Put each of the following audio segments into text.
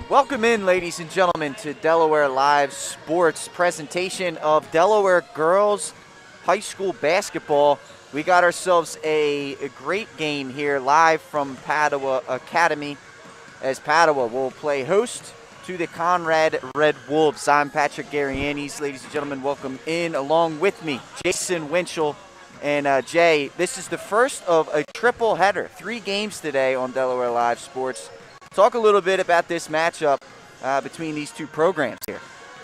Welcome in, ladies and gentlemen, to Delaware Live Sports presentation of Delaware Girls High School Basketball. We got ourselves a great game here live from Padua Academy, as Padua will play host to the Conrad Red Wolves. I'm Patrick Garianis. Ladies and gentlemen, welcome in along with me, Jason Winchell. And Jay, this is the first of a triple header, 3 games today on Delaware Live Sports. Talk a little bit about this matchup between these two programs here.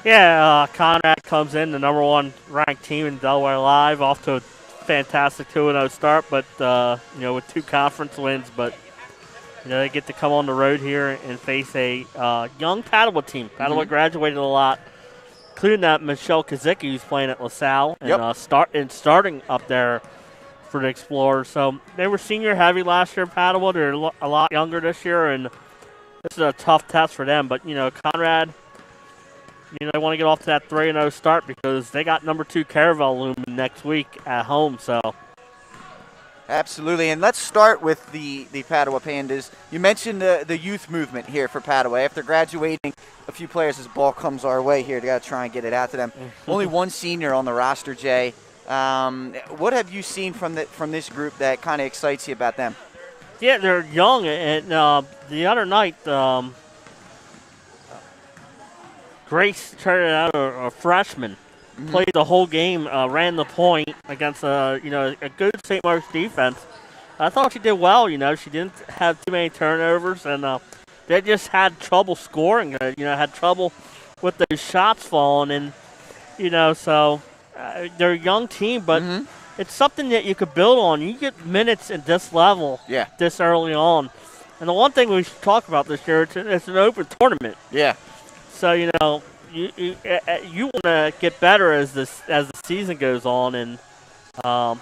Yeah, Conrad comes in, the number 1 ranked team in Delaware Live, off to a fantastic 2-0 start, but with 2 conference wins. But they get to come on the road here and face a young Padua team. Padua graduated a lot, including that Michelle Kazicki, who's playing at LaSalle and starting up there for the Explorers. So they were senior heavy last year, Padua. They're a lot younger this year, and this is a tough test for them. But, Conrad, they want to get off to that 3-0 start because they got number 2 Caravel looming next week at home. So, absolutely. And let's start with the Padua Pandas. You mentioned the youth movement here for Padua. After graduating, a few players, as the ball comes our way here, they got to try and get it out to them. Only 1 senior on the roster, Jay. What have you seen from this group that kind of excites you about them? Yeah, they're young, and the other night, Grace turned out a freshman, played the whole game, ran the point against a good St. Mark's defense. I thought she did well. She didn't have too many turnovers, and they just had trouble scoring. Had trouble with those shots falling, and so they're a young team, but. It's something that you could build on. You get minutes at this level this early on. And the one thing we should talk about this year, it's an open tournament. Yeah. So, you want to get better as the season goes on. And, so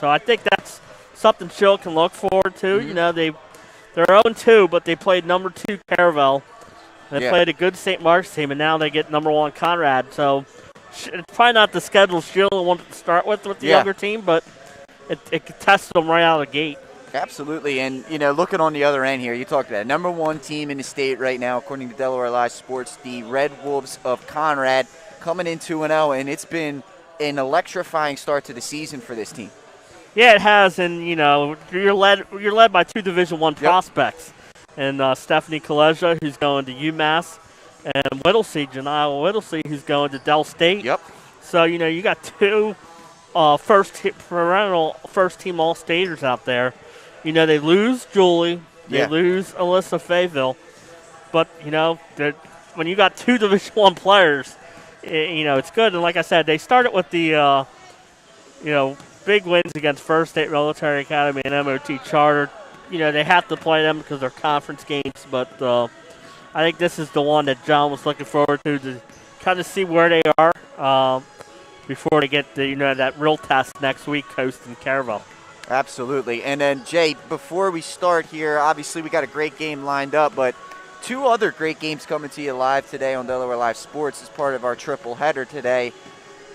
I think that's something Chill can look forward to. They're 0-2, but they played number 2 Caravel. They played a good St. Mark's team, and now they get number 1 Conrad. So, it's probably not the schedule Sheila wanted to start with the younger team, but it could test them right out of the gate. Absolutely. And, looking on the other end here, you talked about it. Number 1 team in the state right now, according to Delaware Live Sports, the Red Wolves of Conrad, coming in 2-0, and it's been an electrifying start to the season for this team. Yeah, it has, and, you're led by 2 Division I prospects, and Stephanie Kaleja, who's going to UMass, and Janelle Whittlesey, who's going to Del State. Yep. So, you got 2 perennial first-team All-Staters out there. They lose Julie. They lose Alyssa Fayville. But, when you got 2 Division I players, it's good. And like I said, they started with the, big wins against First State Military Academy and MOT Charter. They have to play them because they're conference games, but I think this is the one that John was looking forward to kind of see where they are before they get that real test next week hosting Caravel. Absolutely. And then, Jay, before we start here, obviously we got a great game lined up, but 2 other great games coming to you live today on Delaware Live Sports as part of our triple header today.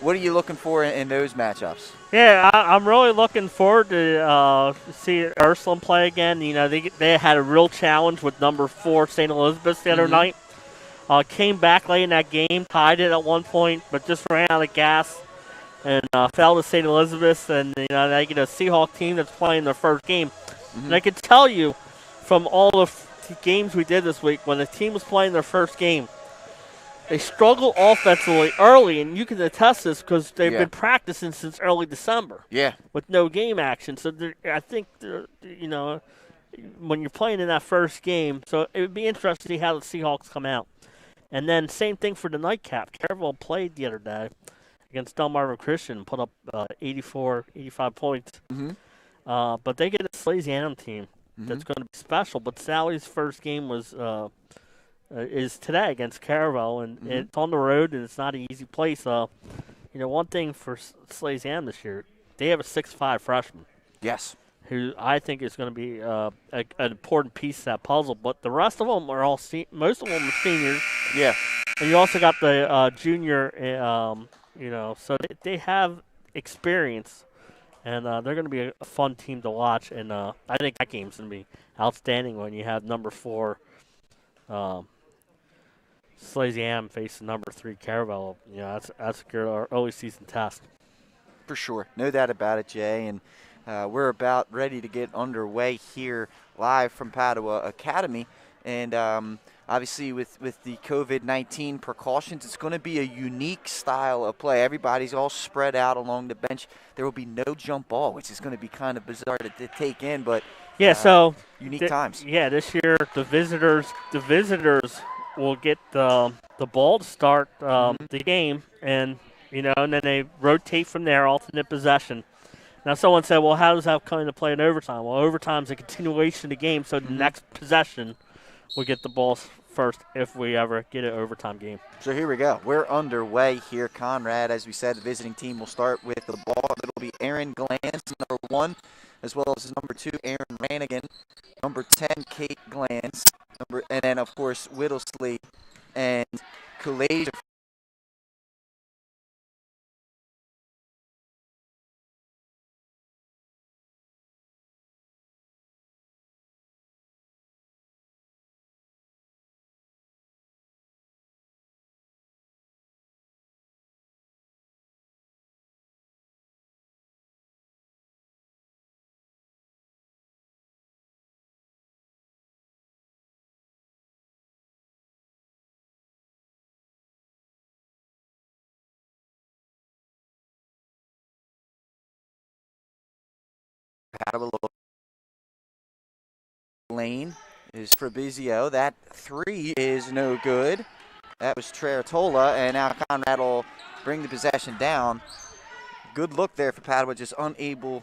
What are you looking for in those matchups? Yeah, I'm really looking forward to see Ursuline play again. They had a real challenge with number 4 St. Elizabeth the other night. Came back late in that game, tied it at one point, but just ran out of gas and fell to St. Elizabeth. And they get a Seahawk team that's playing their first game. And I can tell you from all the games we did this week, when the team was playing their first game, they struggle offensively early, and you can attest this because they've been practicing since early December. Yeah. With no game action. So I think, when you're playing in that first game, so it would be interesting to see how the Seahawks come out. And then same thing for the nightcap. Caravel played the other day against Delmarva Christian, put up 85 points. But they get a Slasianum team that's going to be special. But Sally's first game is today against Caravel, and it's on the road, and it's not an easy place. One thing for Slasianum this year, they have a 6'5" freshman. Yes. Who I think is going to be an important piece of that puzzle. But the rest of them are all most of them are seniors. Yeah. And you also got the junior, so they have experience. And they're going to be a fun team to watch. And I think that game's going to be outstanding when you have number 4 Swayze Am facing number 3 Caravello. You know, that's a good early season test. For sure. No doubt about it, Jay. And we're about ready to get underway here live from Padua Academy. And obviously with the COVID-19 precautions, it's going to be a unique style of play. Everybody's all spread out along the bench. There will be no jump ball, which is going to be kind of bizarre to take in, but yeah, so unique times. Yeah, this year the visitors will get the ball to start the game, and you know, and then they rotate from there, alternate possession. Now, someone said, well, how does that come into play in overtime? Well, overtime's a continuation of the game, so the next possession we'll get the ball first if we ever get an overtime game. So here we go. We're underway here. Conrad, as we said, the visiting team will start with the ball. It'll be Aaron Glanz, number 1, as well as number 2, Aaron Rannigan, number 10, Kate Glanz, and then, of course, Whittlesley and Kalasia. Lane is Fabrizio. That 3 is no good. That was Treratola, and now Conrad will bring the possession down. Good look there for Padua, just unable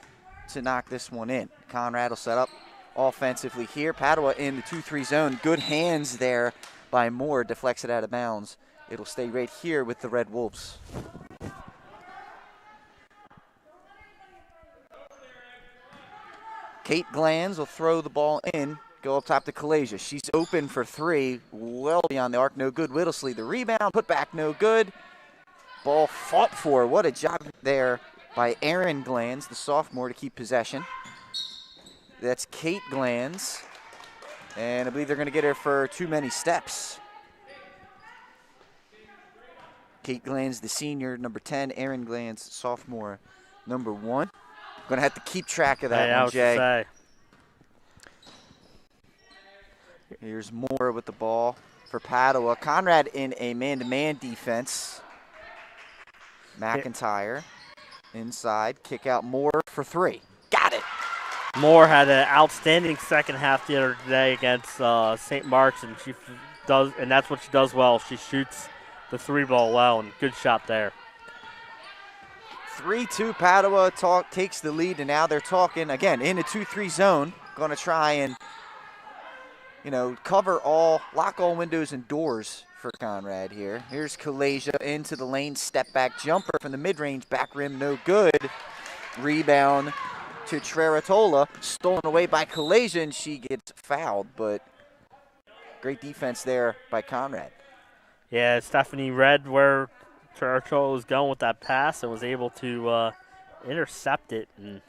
to knock this one in. Conrad will set up offensively here. Padua in the 2-3 zone. Good hands there by Moore. Deflects it out of bounds. It'll stay right here with the Red Wolves. Kate Glanz will throw the ball in. Go up top to Kalasia. She's open for 3. Well beyond the arc. No good. Whittlesley the rebound. Put back. No good. Ball fought for. What a job there by Aaron Glanz, the sophomore, to keep possession. That's Kate Glanz. And I believe they're going to get her for too many steps. Kate Glanz, the senior, number 10. Aaron Glanz, sophomore, number 1. Going to have to keep track of that one, Jay. Here's Moore with the ball for Padua. Conrad in a man-to-man defense. McIntyre inside. Kick out Moore for 3. Got it. Moore had an outstanding second half the other day against St. Mark's, and and that's what she does well. She shoots the 3 ball well, and good shot there. 3-2 Padua takes the lead, and now they're talking, again, in a 2-3 zone. Going to try and, lock all windows and doors for Conrad here. Here's Kalasia into the lane, step back jumper from the mid-range, back rim, no good. Rebound to Treratola, stolen away by Kalasia, and she gets fouled, but great defense there by Conrad. Yeah, Stephanie read where Treratola was going with that pass and was able to intercept it, and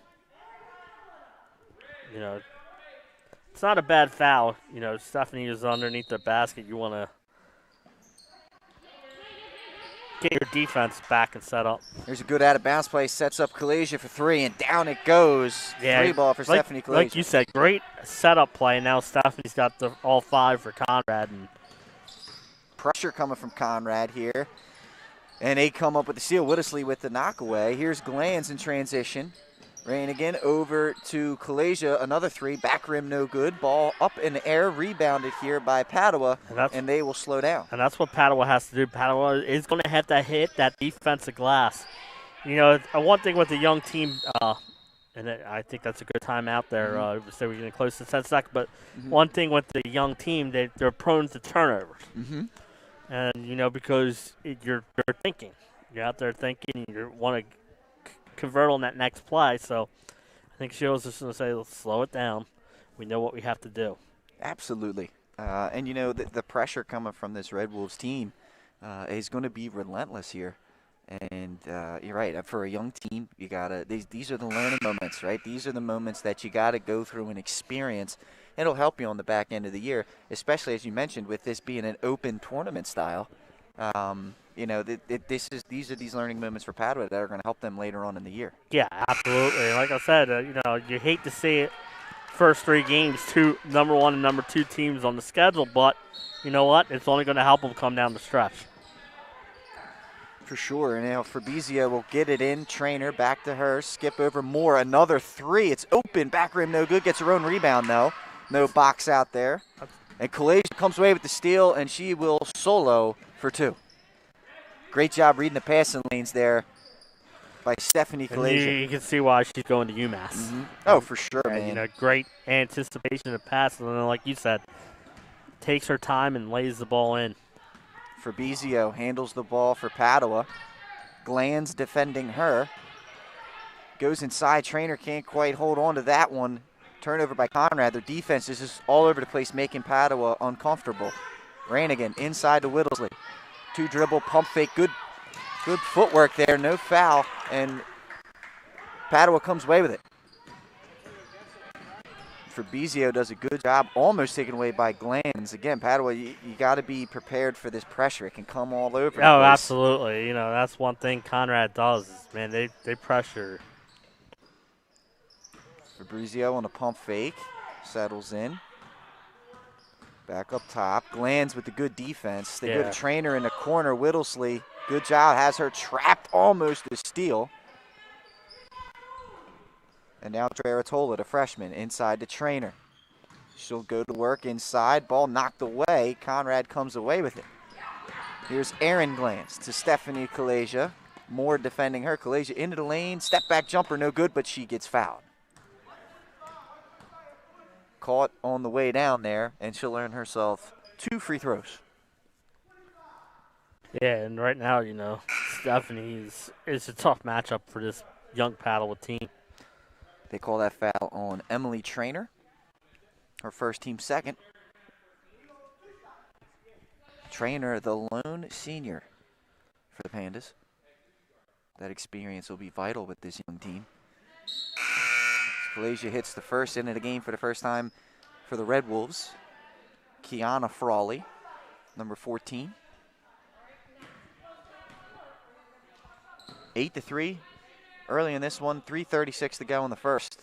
it's not a bad foul. Stephanie is underneath the basket. You want to get your defense back and set up. There's a good out-of-bounds play. Sets up Kalasia for 3, and down it goes. Yeah, 3 ball for Stephanie Kalasia. Like you said, great setup play. Now Stephanie's got all 5 for Conrad. And pressure coming from Conrad here. And they come up with the steal. Whittlesley with the knockaway. Here's Glanz in transition. Rain again over to Kalasia. Another 3. Back rim no good. Ball up in the air. Rebounded here by Padua. And they will slow down. And that's what Padua has to do. Padua is going to have to hit that defensive glass. One thing with the young team, and I think that's a good time out there. So we're getting close to 10 seconds. But one thing with the young team, they're prone to turnovers. And, because you're thinking. You're out there thinking. You want to convert on that next play. So I think Shield's just going to say, let's slow it down. We know what we have to do. Absolutely. And, the pressure coming from this Red Wolves team is going to be relentless here. And you're right. For a young team, you gotta. These are the learning moments, right? These are the moments that you gotta go through and experience. It'll help you on the back end of the year, especially as you mentioned, with this being an open tournament style. You know, these are these learning moments for Padua that are going to help them later on in the year. Yeah, absolutely. Like I said, you know, you hate to see it. First 3 games, 2 number 1 and number 2 teams on the schedule, but you know what? It's only going to help them come down the stretch. For sure. And now Fabrizio will get it in. Trainer back to her. Skip over Moore. Another 3. It's open. Back rim no good. Gets her own rebound though. No box out there. And Kalasia comes away with the steal, and she will solo for 2. Great job reading the passing lanes there by Stephanie Kalasia. You can see why she's going to UMass. Mm-hmm. Oh, for sure, man. You know, great anticipation of pass, and then like you said, takes her time and lays the ball in. Fabrizio handles the ball for Padua. Glands defending her. Goes inside. Trainer can't quite hold on to that one. Turnover by Conrad. Their defense is just all over the place, making Padua uncomfortable. Ranigan inside to Whittlesley. 2 dribble, pump fake. Good footwork there. No foul. And Padua comes away with it. Fabrizio does a good job, almost taken away by Glands. Again, Padua, you got to be prepared for this pressure. It can come all over the place. Oh, absolutely. You know, that's one thing Conrad does is, man, they pressure. Fabrizio on a pump fake, settles in. Back up top. Glands with the good defense. They go to Trainer in the corner. Whittlesley, good job, has her trapped almost to steal. And now Treratola, the freshman, inside the Trainer. She'll go to work inside. Ball knocked away. Conrad comes away with it. Here's Aaron Glands to Stephanie Kalasia. Moore defending her. Kalasia into the lane. Step back jumper, no good, but she gets fouled. Caught on the way down there, and she'll earn herself 2 free throws. Yeah, and right now, you know, Stephanie is a tough matchup for this young Padua team. They call that foul on Emily Trainer, her first team second. Trainer, the lone senior for the Pandas. That experience will be vital with this young team. Kalasia hits the first into the game for the first time for the Red Wolves. Kiana Frawley, number 14. 8-3 early in this one, 3:36 to go in the first.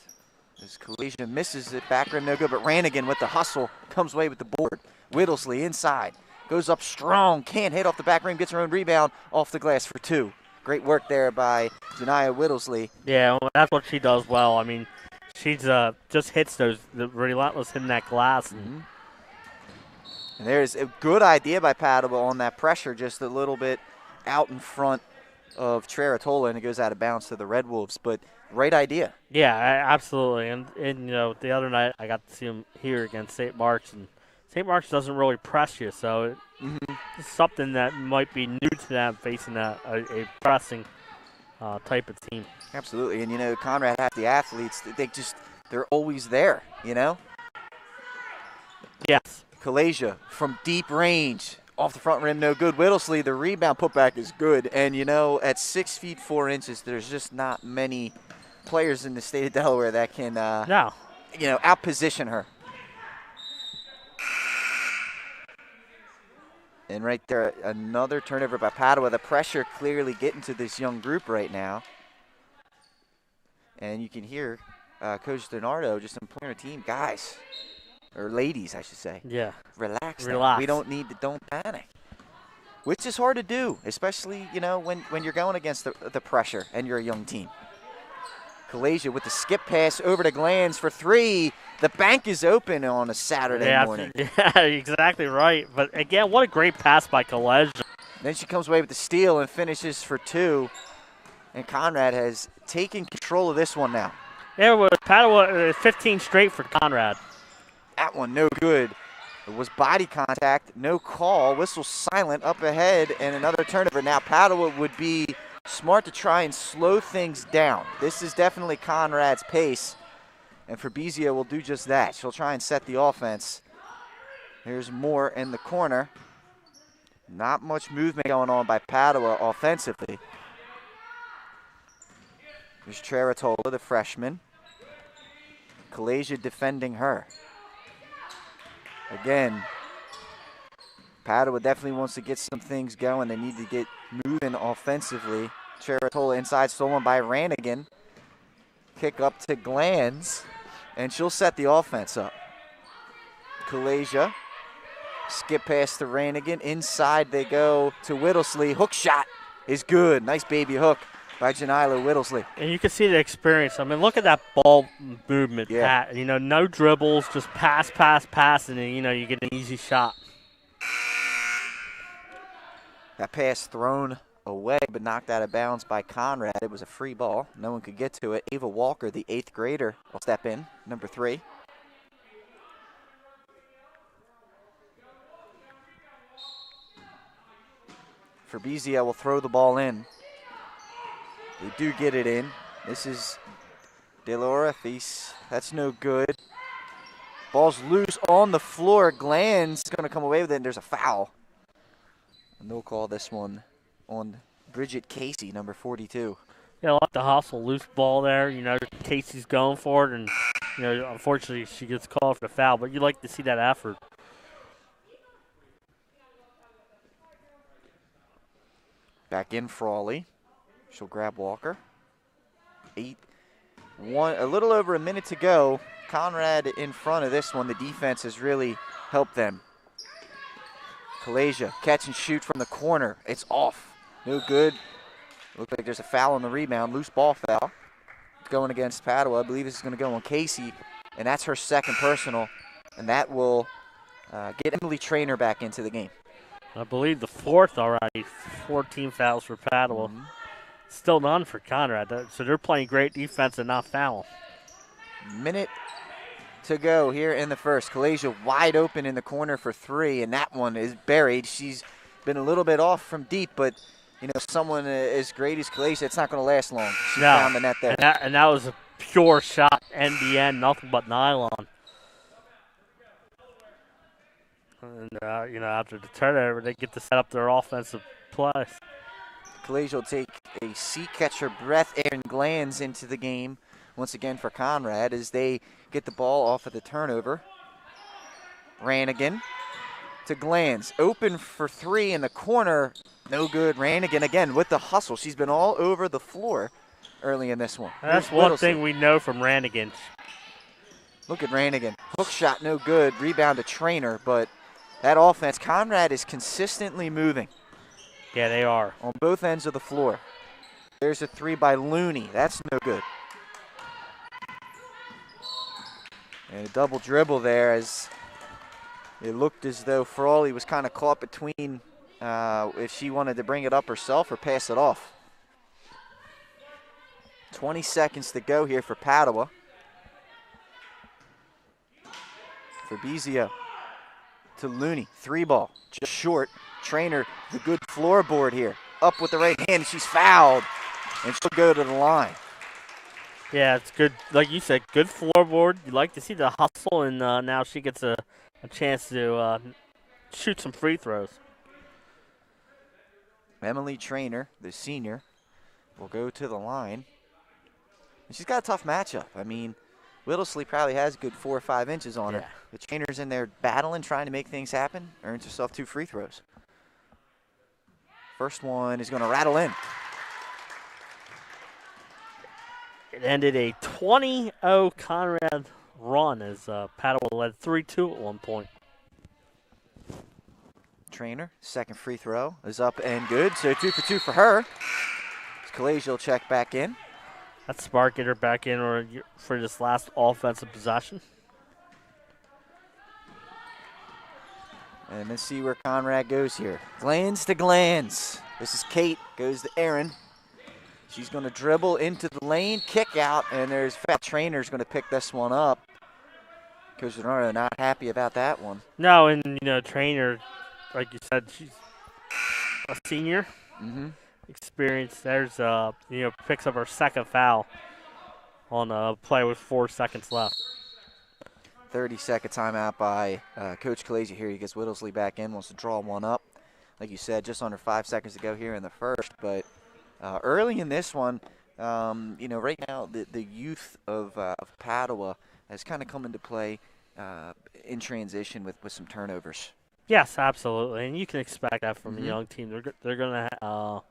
As Kalasia misses it, back rim no good, but Ranigan with the hustle comes away with the board. Whittlesley inside, goes up strong, can't hit off the back rim, gets her own rebound off the glass for 2. Great work there by Janiah Whittlesley. Yeah, well, that's what she does well. I mean, she's just hits the relentless hitting that glass. And there's a good idea by Padua on that pressure, just a little bit out in front of Treratola, and it goes out of bounds to the Red Wolves. But right idea. Yeah, absolutely. And you know, the other night I got to see them here against St. Mark's, and St. Mark's doesn't really press you, so it's something that might be new to them facing a pressing type of team. Absolutely, and you know, Conrad has the athletes. They're always there, you know? Yes. Kalasia from deep range. Off the front rim, no good. Whittlesley, the rebound putback is good. And, you know, at 6 feet 4 inches, there's just not many players in the state of Delaware that can, you know, outposition her. And right there, another turnover by Padua. The pressure clearly getting to this young group right now. And you can hear Coach Donardo just imploring her team, guys. Or ladies, I should say. Yeah. Relax. Relax. We don't panic. Which is hard to do, especially, you know, when you're going against the pressure and you're a young team. Kalasia with the skip pass over to Glands for 3. The bank is open on a Saturday morning. Yeah, exactly right. But again, what a great pass by Kalasia. Then she comes away with the steal and finishes for 2. And Conrad has taken control of this one now. Yeah, it was Padua 15 straight for Conrad. That one no good. It was body contact, no call, whistle silent up ahead, and another turnover. Now Padua would be smart to try and slow things down. This is definitely Conrad's pace, and Fabrizio will do just that. She'll try and set the offense. Here's Moore in the corner. Not much movement going on by Padua offensively. There's Cheratola, the freshman. Kalasia defending her. Again, Padua definitely wants to get some things going. They need to get moving offensively. Cheratola inside, stolen by Ranigan. Kick up to Glanz, and she'll set the offense up. Kalasia, skip pass to Ranigan. Inside they go to Whittlesley. Hook shot is good. Nice baby hook by Janila Whittlesley. And you can see the experience. I mean, look at that ball movement, Yeah. Pat. You know, no dribbles, just pass, and then, you know, you get an easy shot. That pass thrown away but knocked out of bounds by Conrad. It was a free ball. No one could get to it. Ava Walker, the 8th grader, will step in, number 3. Fabrizio will throw the ball in. They do get it in. This is De Laura. That's no good. Ball's loose on the floor. Glanz is going to come away with it, and there's a foul. And they'll call this one on Bridget Casey, number 42. Yeah, like the hustle, loose ball there. You know, Casey's going for it, and, you know, unfortunately she gets called for the foul, but you like to see that effort. Back in Frawley. She'll grab Walker. 8-1, a little over a minute to go. Conrad in front of this one. The defense has really helped them. Kalasia, catch and shoot from the corner. It's off. No good. Looks like there's a foul on the rebound. Loose ball foul. Going against Padua. I believe this is going to go on Casey, and that's her second personal, and that will get Emily Trainer back into the game. I believe the 4th already. 14 fouls for Padua. Mm-hmm. Still none for Conrad. So they're playing great defense and not fouling. Minute to go here in the first. Kalasia wide open in the corner for 3, and that one is buried. She's been a little bit off from deep, but, you know, someone as great as Kalasia, it's not going to last long. She found the net there. And that was a pure shot, NBN, nothing but nylon. And, you know, after the turnover, they get to set up their offensive plays. Kalasia will take a seat, catch her breath. Erin Glanz into the game once again for Conrad as they get the ball off of the turnover. Ranigan to Glanz. Open for 3 in the corner. No good. Ranigan again with the hustle. She's been all over the floor early in this one. That's one thing we know from Ranigan. Look at Ranigan. Hook shot no good. Rebound to Trainer, but that offense, Conrad is consistently moving. Yeah, they are. On both ends of the floor. There's a 3 by Looney. That's no good. And a double dribble there as it looked as though Frawley was kind of caught between if she wanted to bring it up herself or pass it off. 20 seconds to go here for Padua. Fabrizio to Looney. 3 ball. Just short. Trainer, the good floorboard here. Up with the right hand, and she's fouled. And she'll go to the line. Yeah, it's good. Like you said, good floorboard. You like to see the hustle, and now she gets a chance to shoot some free throws. Emily Trainer, the senior, will go to the line. And she's got a tough matchup. I mean, Whittlesley probably has a good 4 or 5 inches on her. The Trainer's in there battling, trying to make things happen. Earns herself 2 free throws. First one is going to rattle in. It ended a 20-0 Conrad run as Padua led 3-2 at one point. Trainer, second free throw is up and good. So 2 for 2 for her. Kalasia will check back in. That's smart, get her back in for this last offensive possession. And let's see where Conrad goes here. Glanz to Glanz. This is Kate, goes to Erin. She's going to dribble into the lane, kick out, and there's Fat Trainer's going to pick this one up. Coach Renaro not happy about that one. No, and, you know, Trainer, like you said, she's a senior. Experience. There's, you know, picks up her second foul on a play with 4 seconds left. 30-second timeout by Coach Kalasia here. He gets Whittlesley back in, wants to draw one up. Like you said, just under 5 seconds to go here in the first. But early in this one, Right now the youth of Padua has kind of come into play in transition with some turnovers. Yes, absolutely, and you can expect that from a Mm-hmm. young team. They're going to,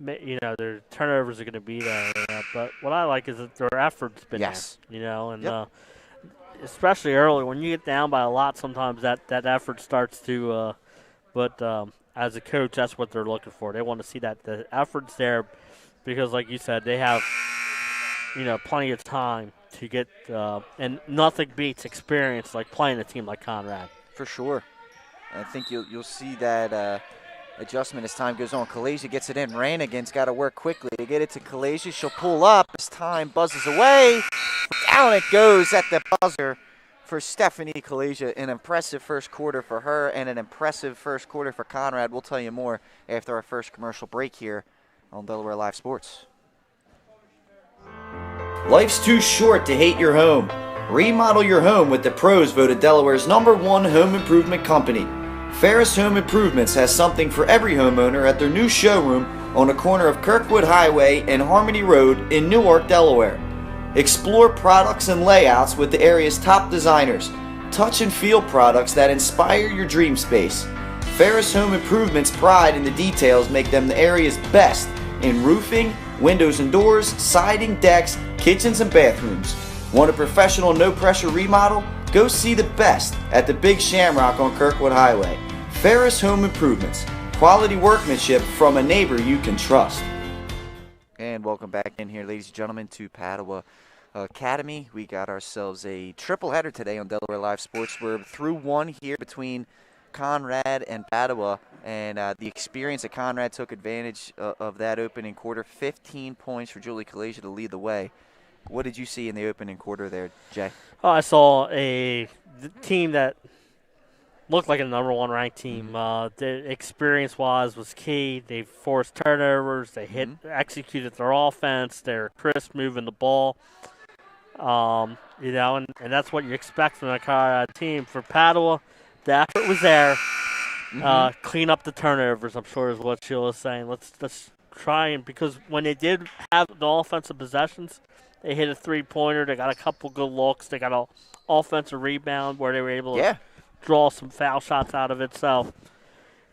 their turnovers are going to be there. But what I like is that their effort's been there. Yes. And Yep. especially early when you get down by a lot, sometimes that effort starts to. But as a coach, that's what they're looking for. They want to see that the effort's there, because, like you said, they have plenty of time to get, and nothing beats experience like playing a team like Conrad. For sure. I think you'll see that adjustment as time goes on. Kalasia gets it in. Ranigan's got to work quickly to get it to Kalasia. She'll pull up as time buzzes away. Down it goes at the buzzer for Stephanie Kalasia. An impressive first quarter for her and an impressive first quarter for Conrad. We'll tell you more after our first commercial break here on Delaware Live Sports. Life's too short to hate your home. Remodel your home with the pros voted Delaware's #1 home improvement company. Ferris Home Improvements has something for every homeowner at their new showroom on the corner of Kirkwood Highway and Harmony Road in Newark, Delaware. Explore products and layouts with the area's top designers. Touch and feel products that inspire your dream space. Ferris Home Improvements' pride in the details make them the area's best in roofing, windows and doors, siding, decks, kitchens, and bathrooms. Want a professional, no-pressure remodel? Go see the best at the Big Shamrock on Kirkwood Highway. Ferris Home Improvements. Quality workmanship from a neighbor you can trust. And welcome back in here, ladies and gentlemen, to Padua Academy. We got ourselves a triple header today on Delaware Live Sports. We're through one here between Conrad and Padua, and the experience that Conrad took advantage of that opening quarter. 15 points for Julie Kalasia to lead the way. What did you see in the opening quarter there, Jay? I saw a team that looked like a #1 ranked team. The experience-wise was key. They forced turnovers. They executed their offense. They're crisp moving the ball. And that's what you expect from a Conrad team. For Padua, the effort was there. Clean up the turnovers, I'm sure is what Sheila was saying. Let's try, and because when they did have the offensive possessions, they hit a three-pointer. They got a couple good looks. They got an offensive rebound where they were able to draw some foul shots out of it. So,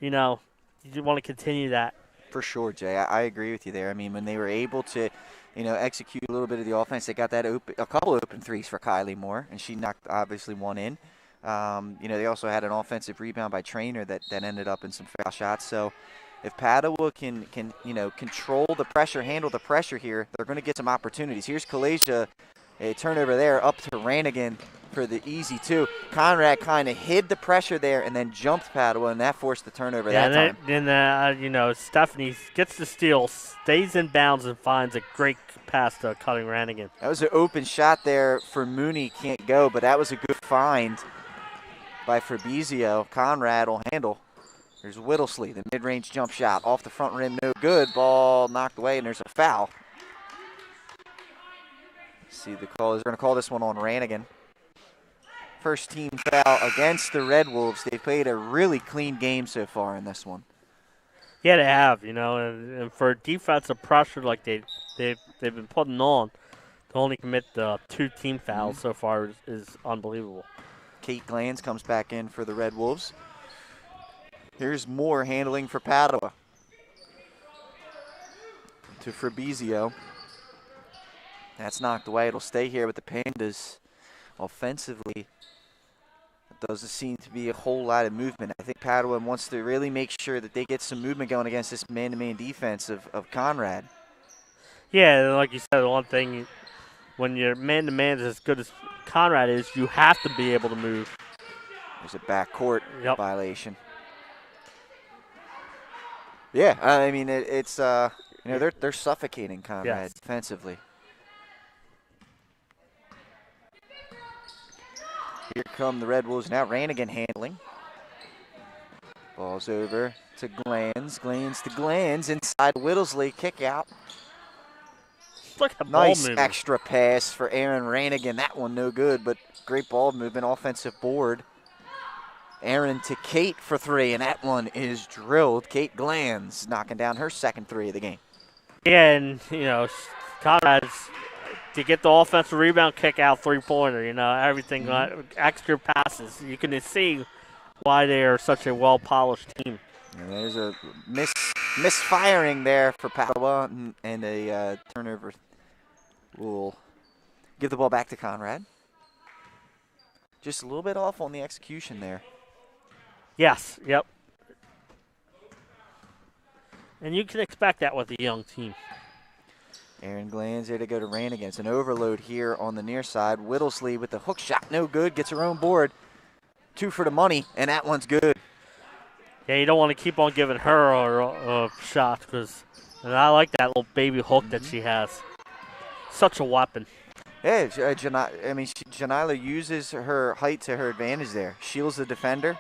you want to continue that. For sure, Jay. I agree with you there. I mean, when they were able to, execute a little bit of the offense, they got a couple open threes for Kylie Moore, and she knocked obviously one in. They also had an offensive rebound by Trainer that ended up in some foul shots. So if Padua can control the pressure, handle the pressure here, they're going to get some opportunities. Here's Kalasia, a turnover there, up to Ranigan for the easy two. Conrad kind of hid the pressure there and then jumped Padua, and that forced the turnover that time. Then Stephanie gets the steal, stays in bounds, and finds a great pass to Cutting Ranigan. That was an open shot there for Mooney, can't go, but that was a good find by Fabrizio. Conrad will handle. There's Whittlesley, the mid-range jump shot. Off the front rim, no good. Ball knocked away, and there's a foul. See the call. They're going to call this one on Ranigan. First team foul against the Red Wolves. They've played a really clean game so far in this one. Yeah, they have, and for defensive pressure like they've been putting on, to only commit 2 team fouls so far is unbelievable. Kate Glanz comes back in for the Red Wolves. Here's Moore handling for Padua. To Fabrizio. That's knocked away. It'll stay here with the Pandas. Offensively, it doesn't seem to be a whole lot of movement. I think Padua wants to really make sure that they get some movement going against this man-to-man defense of Conrad. Yeah, like you said, one thing, when your man-to-man is as good as Conrad is, you have to be able to move. There's a backcourt violation. Yeah, I mean, it's they're suffocating Conrad defensively. Here come the Red Wolves now. Ranigan handling. Ball's over to Glanz. Glanz to Glanz. Inside Whittlesley. Kick out. Nice extra pass for Aaron Ranigan. That one no good, but great ball movement. Offensive board. Aaron to Kate for 3, and that one is drilled. Kate Glanz knocking down her second 3 of the game. Yeah, and, Conrad's to get the offensive rebound, kick out, three-pointer, everything, extra passes. You can see why they are such a well-polished team. And there's a misfiring there for Padua, and a turnover will give the ball back to Conrad. Just a little bit off on the execution there. Yes, yep. And you can expect that with a young team. Aaron Glanz there to go to Rannigan. It's an overload here on the near side. Whittlesley with the hook shot, no good, gets her own board. 2 for the money, and that one's good. Yeah, you don't want to keep on giving her a shot and I like that little baby hook that she has. Such a weapon. Yeah, Janila uses her height to her advantage there. Shields the defender,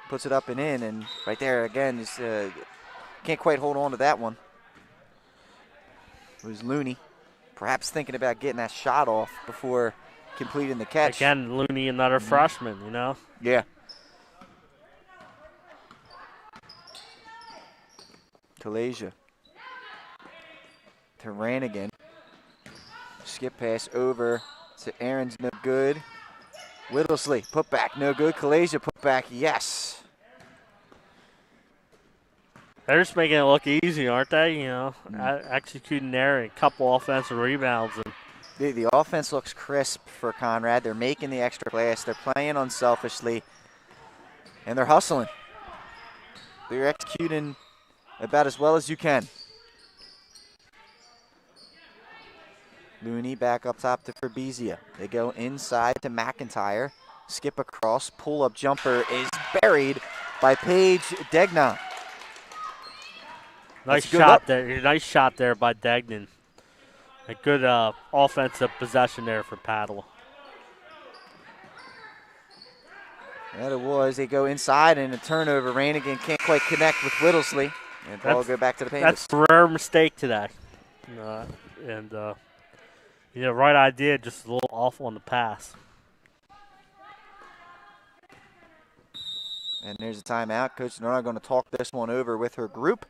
puts it up and in, and right there again, just can't quite hold on to that one. It was Looney, perhaps thinking about getting that shot off before completing the catch. Again, Looney, another freshman, Yeah. Kalasia to Rannigan. Skip pass over to Aaron's, no good. Whittlesley, put back, no good. Kalasia, put back, yes. They're just making it look easy, aren't they? Executing there and a couple offensive rebounds. And the offense looks crisp for Conrad. They're making the extra pass. They're playing unselfishly, and they're hustling. They're executing about as well as you can. Looney back up top to Fabrizia. They go inside to McIntyre. Skip across. Pull-up jumper is buried by Paige Degnan. Nice shot there. Nice shot there by Degnan. A good offensive possession there for Padua. That it was. They go inside and a turnover. Rannigan can't quite connect with Whittlesley. And ball will go back to the Panthers. That's a rare mistake today. Right idea, just a little off on the pass. And there's a timeout. Coach Norah going to talk this one over with her group.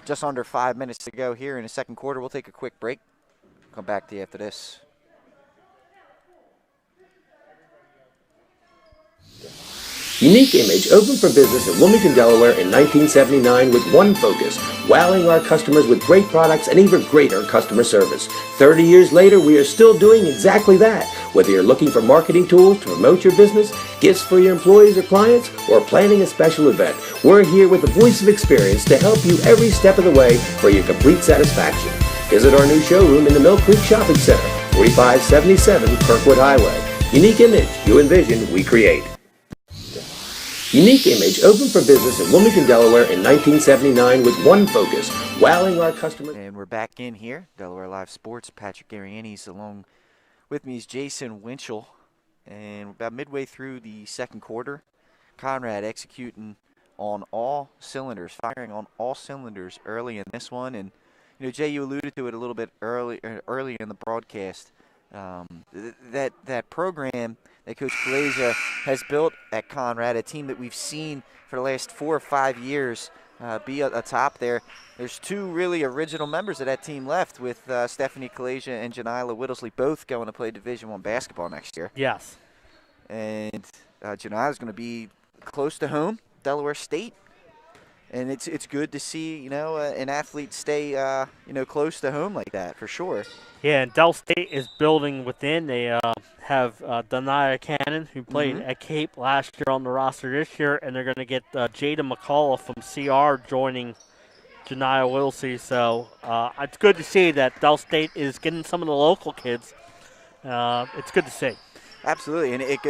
Just under 5 minutes to go here in the second quarter. We'll take a quick break. Come back to you after this. Unique Image opened for business in Wilmington, Delaware in 1979 with one focus, wowing our customers with great products and even greater customer service. 30 years later, we are still doing exactly that. Whether you're looking for marketing tools to promote your business, gifts for your employees or clients, or planning a special event, we're here with a voice of experience to help you every step of the way for your complete satisfaction. Visit our new showroom in the Mill Creek Shopping Center, 4577 Kirkwood Highway. Unique Image, you envision, we create. Unique Image opened for business in Wilmington, Delaware in 1979 with one focus, wowing our customers. And we're back in here, Delaware Live Sports. Patrick Arianes along with me is Jason Winchell. And about midway through the second quarter, Conrad executing on all cylinders, firing on all cylinders early in this one. And, Jay, you alluded to it a little bit early in the broadcast. That program that Coach Kalasia has built at Conrad, a team that we've seen for the last 4 or 5 years be atop there. There's 2 really original members of that team left, with Stephanie Kalasia and Janila Whittlesley both going to play Division I basketball next year. Yes. And Janila's going to be close to home, Delaware State. And it's good to see, an athlete stay, close to home like that, for sure. Yeah, and Del State is building within. They have Dania Cannon, who played at Cape last year, on the roster this year, and they're going to get Jada McCullough from CR joining Janiyah Whittlesley. So it's good to see that Del State is getting some of the local kids. It's good to see. Absolutely, and it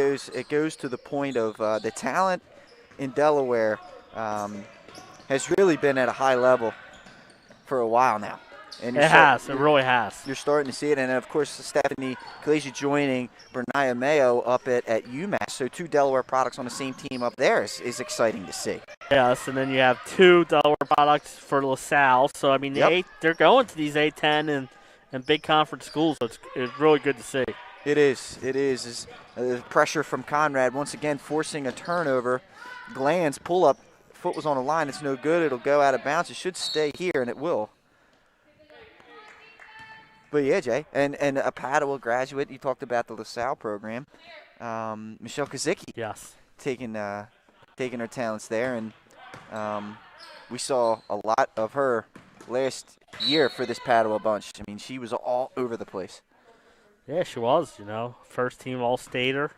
goes to the point of the talent in Delaware has really been at a high level for a while now. And it really has. You're starting to see it, and of course Stephanie Kalasia joining Bernaya Mayo up at UMass, so 2 Delaware products on the same team up there is exciting to see. Yes, and then you have 2 Delaware products for LaSalle, so they're going to these A-10 and big conference schools, so it's really good to see. It is. The pressure from Conrad once again forcing a turnover. Glanz pull up, foot was on the line, it's no good, it'll go out of bounds. It should stay here, and it will. But yeah, Jay, and a Padua graduate. You talked about the LaSalle program. Michelle Kazicki Yes. taking her talents there, and we saw a lot of her last year for this Padua bunch. I mean, she was all over the place. Yeah, she was. First team All-Stater.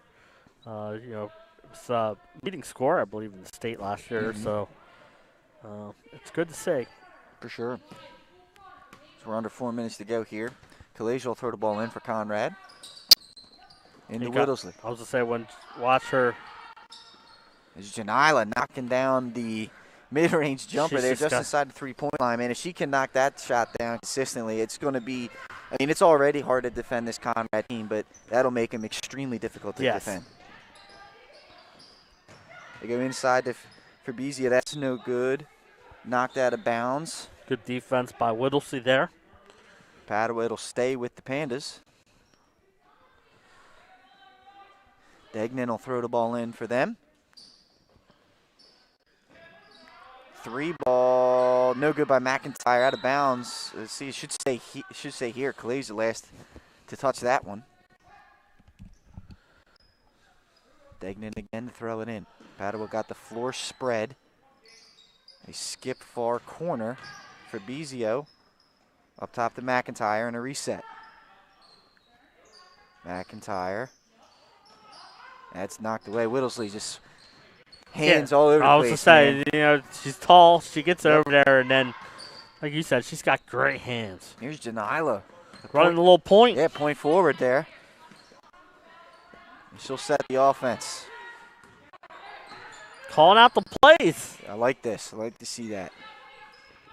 Was leading scorer, I believe, in the state last year. Mhm. So it's good to see. For sure. So we're under 4 minutes to go here. Kalasia will throw the ball in for Conrad. Into Whittlesey. I was going to say, watch her. There's Janila knocking down the mid-range jumper there just inside the three-point line. Man, if she can knock that shot down consistently, it's going to be – I mean, it's already hard to defend this Conrad team, but that'll make them extremely difficult to defend. They go inside to Fabrizia. That's no good. Knocked out of bounds. Good defense by Whittlesey there. Padua, it'll stay with the Pandas. Degnan will throw the ball in for them. 3 ball, no good by McIntyre, out of bounds. Let's see, it should stay here. Kalasia last to touch that one. Degnan again to throw it in. Padua got the floor spread. They skip far corner for Bizio. Up top to McIntyre and a reset. McIntyre. That's knocked away. Whittlesey just hands all over the place. I was going to say, she's tall. She gets over there, and then, like you said, she's got great hands. Here's Janila. Running a little point. Yeah, point forward there. And she'll set the offense. Calling out the plays. I like this. I like to see that.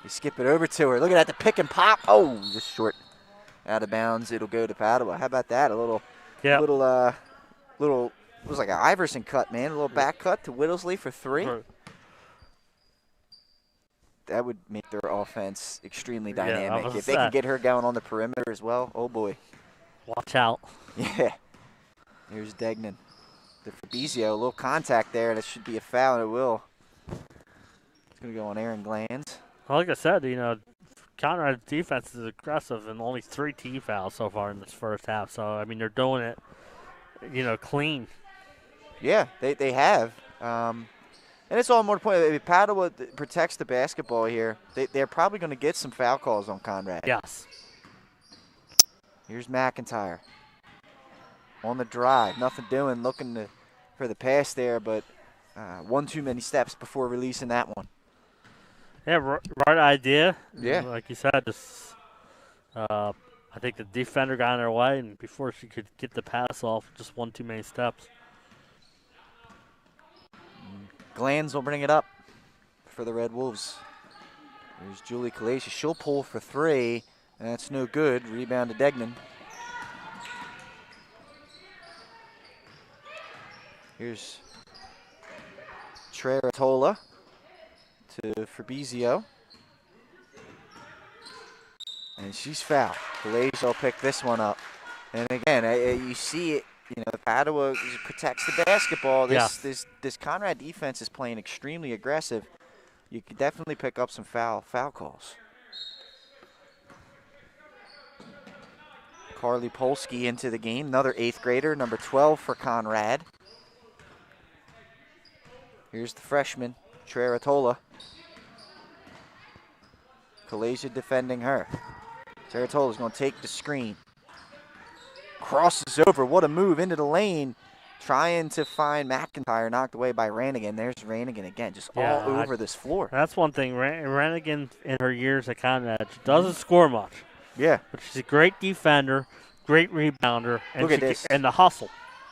They skip it over to her. Look at that, the pick and pop. Oh, just short. Out of bounds. It'll go to Padua. How about that? A little, it was like an Iverson cut, man. A little back cut to Whittlesey for 3. Right. That would make their offense extremely dynamic. Yeah, if they can get her going on the perimeter as well, oh boy. Watch out. Yeah. Here's Degnan. The Fabrizio, a little contact there, and it should be a foul, and it will. It's going to go on Aaron Glanz. Well, like I said, Conrad's defense is aggressive and only 3 team fouls so far in this first half. So, I mean, they're doing it, clean. Yeah, they have. And it's all more to point. If Padua protects the basketball here, they're probably going to get some foul calls on Conrad. Yes. Here's McIntyre. On the drive, nothing doing, looking for the pass there, but one too many steps before releasing that one. Yeah, right idea. Yeah. Like you said, just I think the defender got in her way, and before she could get the pass off, just one too many steps. Glanz will bring it up for the Red Wolves. There's Julie Kalasia. She'll pull for 3, and that's no good. Rebound to Degnan. Here's Treratola to Fabrizio. And she's fouled. Kalasia will pick this one up. And again, you see it, Padua protects the basketball. This Conrad defense is playing extremely aggressive. You could definitely pick up some foul calls. Carly Polsky into the game, another 8th grader, number 12 for Conrad. Here's the freshman, Treratola. Kalasia defending her. Treratola's going to take the screen. Crosses over. What a move into the lane. Trying to find McIntyre, knocked away by Ranigan. There's Ranigan again, just all over this floor. That's one thing. Ranigan, in her years at Conrad, she doesn't score much. Yeah. But she's a great defender, great rebounder, and Look at this. And the hustle.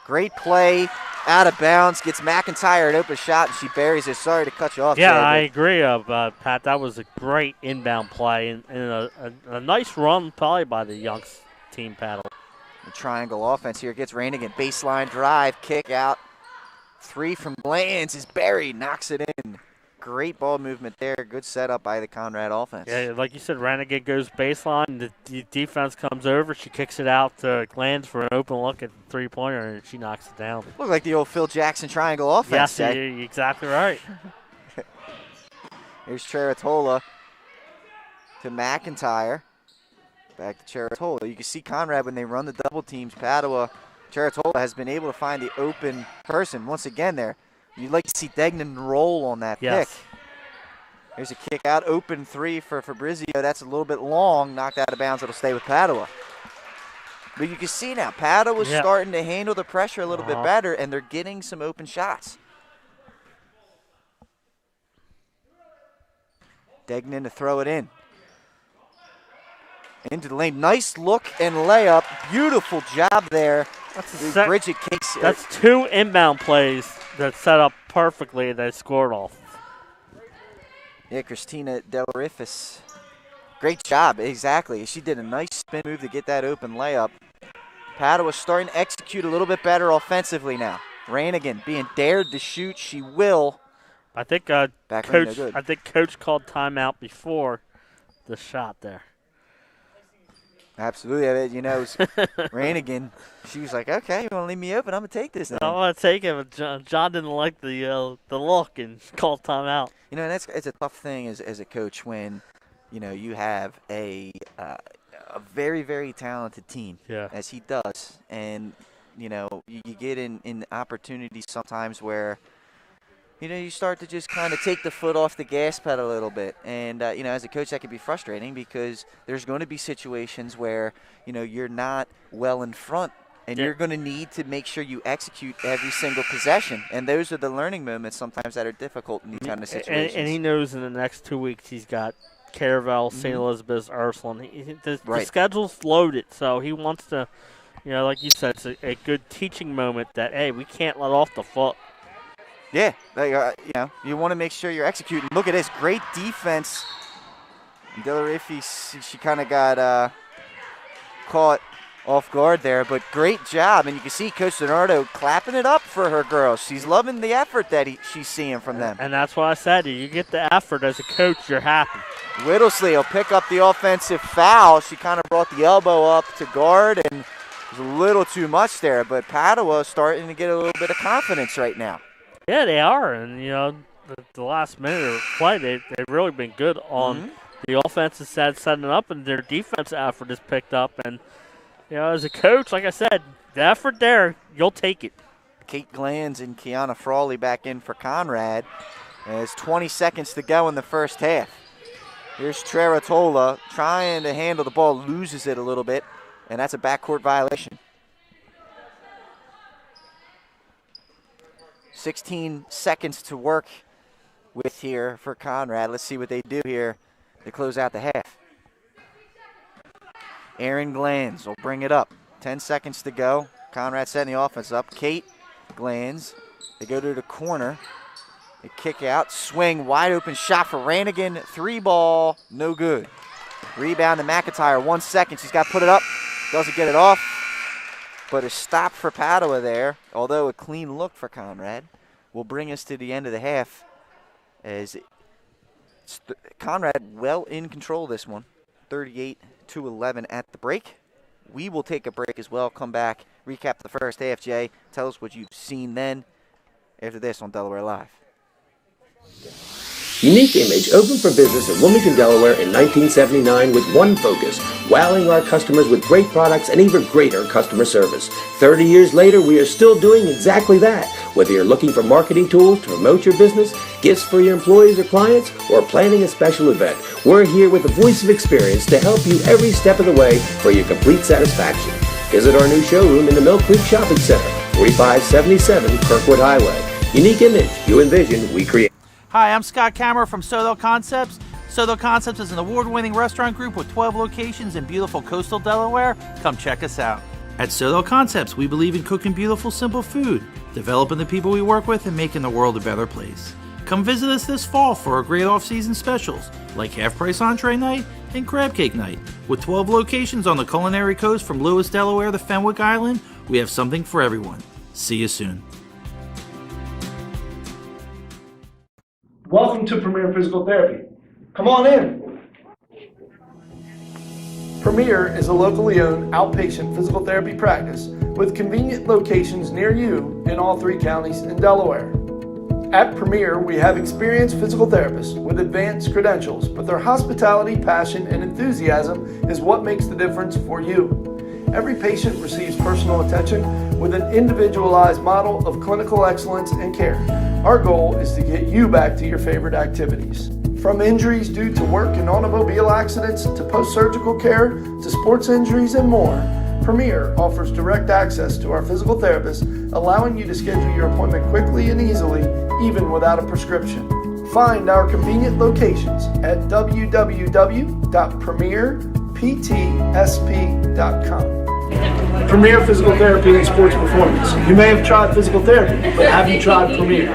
Great play, out of bounds, gets McIntyre an open shot, and she buries it. Sorry to cut you off. Yeah, Jay, I agree, Pat. That was a great inbound play and a nice run probably by the Youngs team paddle. The triangle offense here gets Ranigan. Baseline drive, kick out. 3 from Glanz is buried, knocks it in. Great ball movement there. Good setup by the Conrad offense. Yeah, like you said, Ranigan goes baseline. The defense comes over. She kicks it out to Glanz for an open look at the three-pointer, and she knocks it down. Look like the old Phil Jackson triangle offense. Yes, you're exactly right. Here's Treratola to McIntyre. Back to Cheratola. You can see Conrad when they run the double teams. Padua, Cheratola has been able to find the open person. Once again there, you'd like to see Degnan roll on that pick. Here's a kick out, open three for Fabrizio. That's a little bit long, knocked out of bounds. It'll stay with Padua. But you can see now, Padua's starting to handle the pressure a little bit better, and they're getting some open shots. Degnan to throw it in. Into the lane. Nice look and layup. Beautiful job there. Bridget Cakes. That's 2 inbound plays that set up perfectly that scored off. Yeah, Christina Delrifis. Great job, exactly. She did a nice spin move to get that open layup. Padua starting to execute a little bit better offensively now. Ranigan being dared to shoot. She will. I think Coach called timeout before the shot there. Absolutely. I mean, you know, Ranigan, she was like, okay, you want to leave me open? I'm going to take this now. I want to take it, but John didn't like the look and called timeout. You know, and it's a tough thing as a coach when, you know, you have a very, very talented team, as he does. And, you know, you get in opportunities sometimes where, you know, you start to just kind of take the foot off the gas pedal a little bit. And, you know, as a coach, that can be frustrating because there's going to be situations where, you know, you're not well in front and you're going to need to make sure you execute every single possession. And those are the learning moments sometimes that are difficult in these kind of situations. And he knows in the next 2 weeks he's got Caravel, St. Elizabeth's, Ursuline. The schedule's loaded, so he wants to, you know, like you said, it's a good teaching moment that, hey, we can't let off the foot. Yeah, you know, you want to make sure you're executing. Look at this, great defense. Delarifi, she kind of got caught off guard there, but great job. And you can see Coach Donardo clapping it up for her girls. She's loving the effort that she's seeing from them. And that's what I said. You get the effort as a coach, you're happy. Whittlesley will pick up the offensive foul. She kind of brought the elbow up to guard, and it was a little too much there. But Padua starting to get a little bit of confidence right now. Yeah, they are, and, you know, the last minute of play, they've really been good on the offensive side setting it up, and their defensive effort is picked up. And, you know, as a coach, like I said, the effort there, you'll take it. Kate Glanz and Kiana Frawley back in for Conrad. There's 20 seconds to go in the first half. Here's Cheratola trying to handle the ball, loses it a little bit, and that's a backcourt violation. 16 seconds to work with here for Conrad. Let's see what they do here to close out the half. Aaron Glanz will bring it up. 10 seconds to go. Conrad setting the offense up. Kate Glanz. They go to the corner. They kick out. Swing. Wide open shot for Ranigan. 3-ball. No good. Rebound to McIntyre. 1 second. She's got to put it up. Doesn't get it off. But a stop for Padua there, although a clean look for Conrad, will bring us to the end of the half as Conrad well in control of this one, 38-11 at the break. We will take a break as well, come back, recap the first half. Jay, tell us what you've seen then after this on Delaware Live. Unique Image opened for business in Wilmington, Delaware in 1979 with one focus, wowing our customers with great products and even greater customer service. 30 years later, we are still doing exactly that. Whether you're looking for marketing tools to promote your business, gifts for your employees or clients, or planning a special event, we're here with the voice of experience to help you every step of the way for your complete satisfaction. Visit our new showroom in the Mill Creek Shopping Center, 4577 Kirkwood Highway. Unique Image, you envision, we create. Hi, I'm Scott Kammerer from Soto Concepts. Soto Concepts is an award-winning restaurant group with 12 locations in beautiful coastal Delaware. Come check us out. At Soto Concepts, we believe in cooking beautiful, simple food, developing the people we work with, and making the world a better place. Come visit us this fall for our great off-season specials, like half-price entree night and crab cake night. With 12 locations on the culinary coast from Lewis, Delaware to Fenwick Island, we have something for everyone. See you soon. Welcome to Premier Physical Therapy. Come on in. Premier is a locally owned outpatient physical therapy practice with convenient locations near you in all 3 counties in Delaware. At Premier, we have experienced physical therapists with advanced credentials, but their hospitality, passion, and enthusiasm is what makes the difference for you. Every patient receives personal attention with an individualized model of clinical excellence and care. Our goal is to get you back to your favorite activities. From injuries due to work and automobile accidents to post-surgical care to sports injuries and more, Premier offers direct access to our physical therapists, allowing you to schedule your appointment quickly and easily, even without a prescription. Find our convenient locations at www.premierptsp.com. Premier Physical Therapy and Sports Performance. You may have tried physical therapy, but have you tried Premier?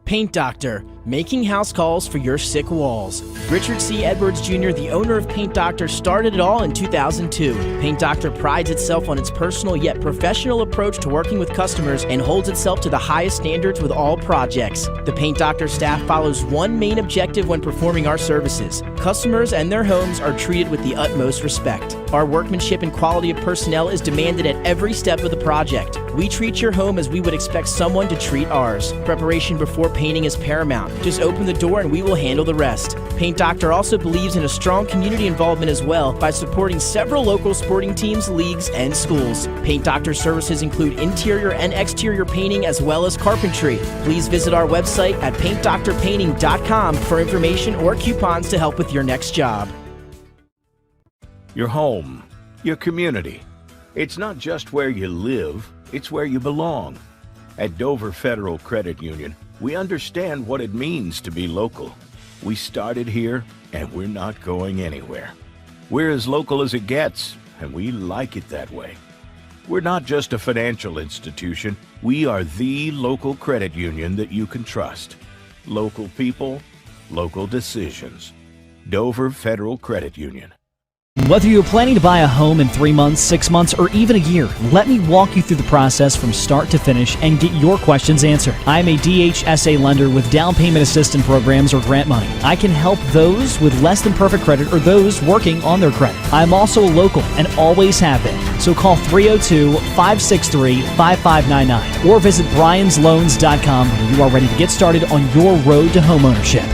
Paint Doctor, making house calls for your sick walls. Richard C. Edwards Jr., the owner of Paint Doctor, started it all in 2002. Paint Doctor prides itself on its personal yet professional approach to working with customers and holds itself to the highest standards with all projects. The Paint Doctor staff follows one main objective when performing our services. Customers and their homes are treated with the utmost respect. Our workmanship and quality of personnel is demanded at every step of the project. We treat your home as we would expect someone to treat ours. Preparation before painting is paramount. Just open the door and we will handle the rest. Paint Doctor also believes in a strong community involvement as well by supporting several local sporting teams, leagues, and schools. Paint Doctor services include interior and exterior painting as well as carpentry. Please visit our website at paintdoctorpainting.com for information or coupons to help with your next job. Your home, your community. It's not just where you live, it's where you belong. At Dover Federal Credit Union, we understand what it means to be local. We started here, and we're not going anywhere. We're as local as it gets, and we like it that way. We're not just a financial institution. We are the local credit union that you can trust. Local people, local decisions. Dover Federal Credit Union. Whether you're planning to buy a home in 3 months, 6 months, or even a year, let me walk you through the process from start to finish and get your questions answered. I'm a DHSA lender with down payment assistance programs or grant money. I can help those with less than perfect credit or those working on their credit. I'm also a local and always have been. So call 302-563-5599 or visit bryans.loans.com when you are ready to get started on your road to homeownership.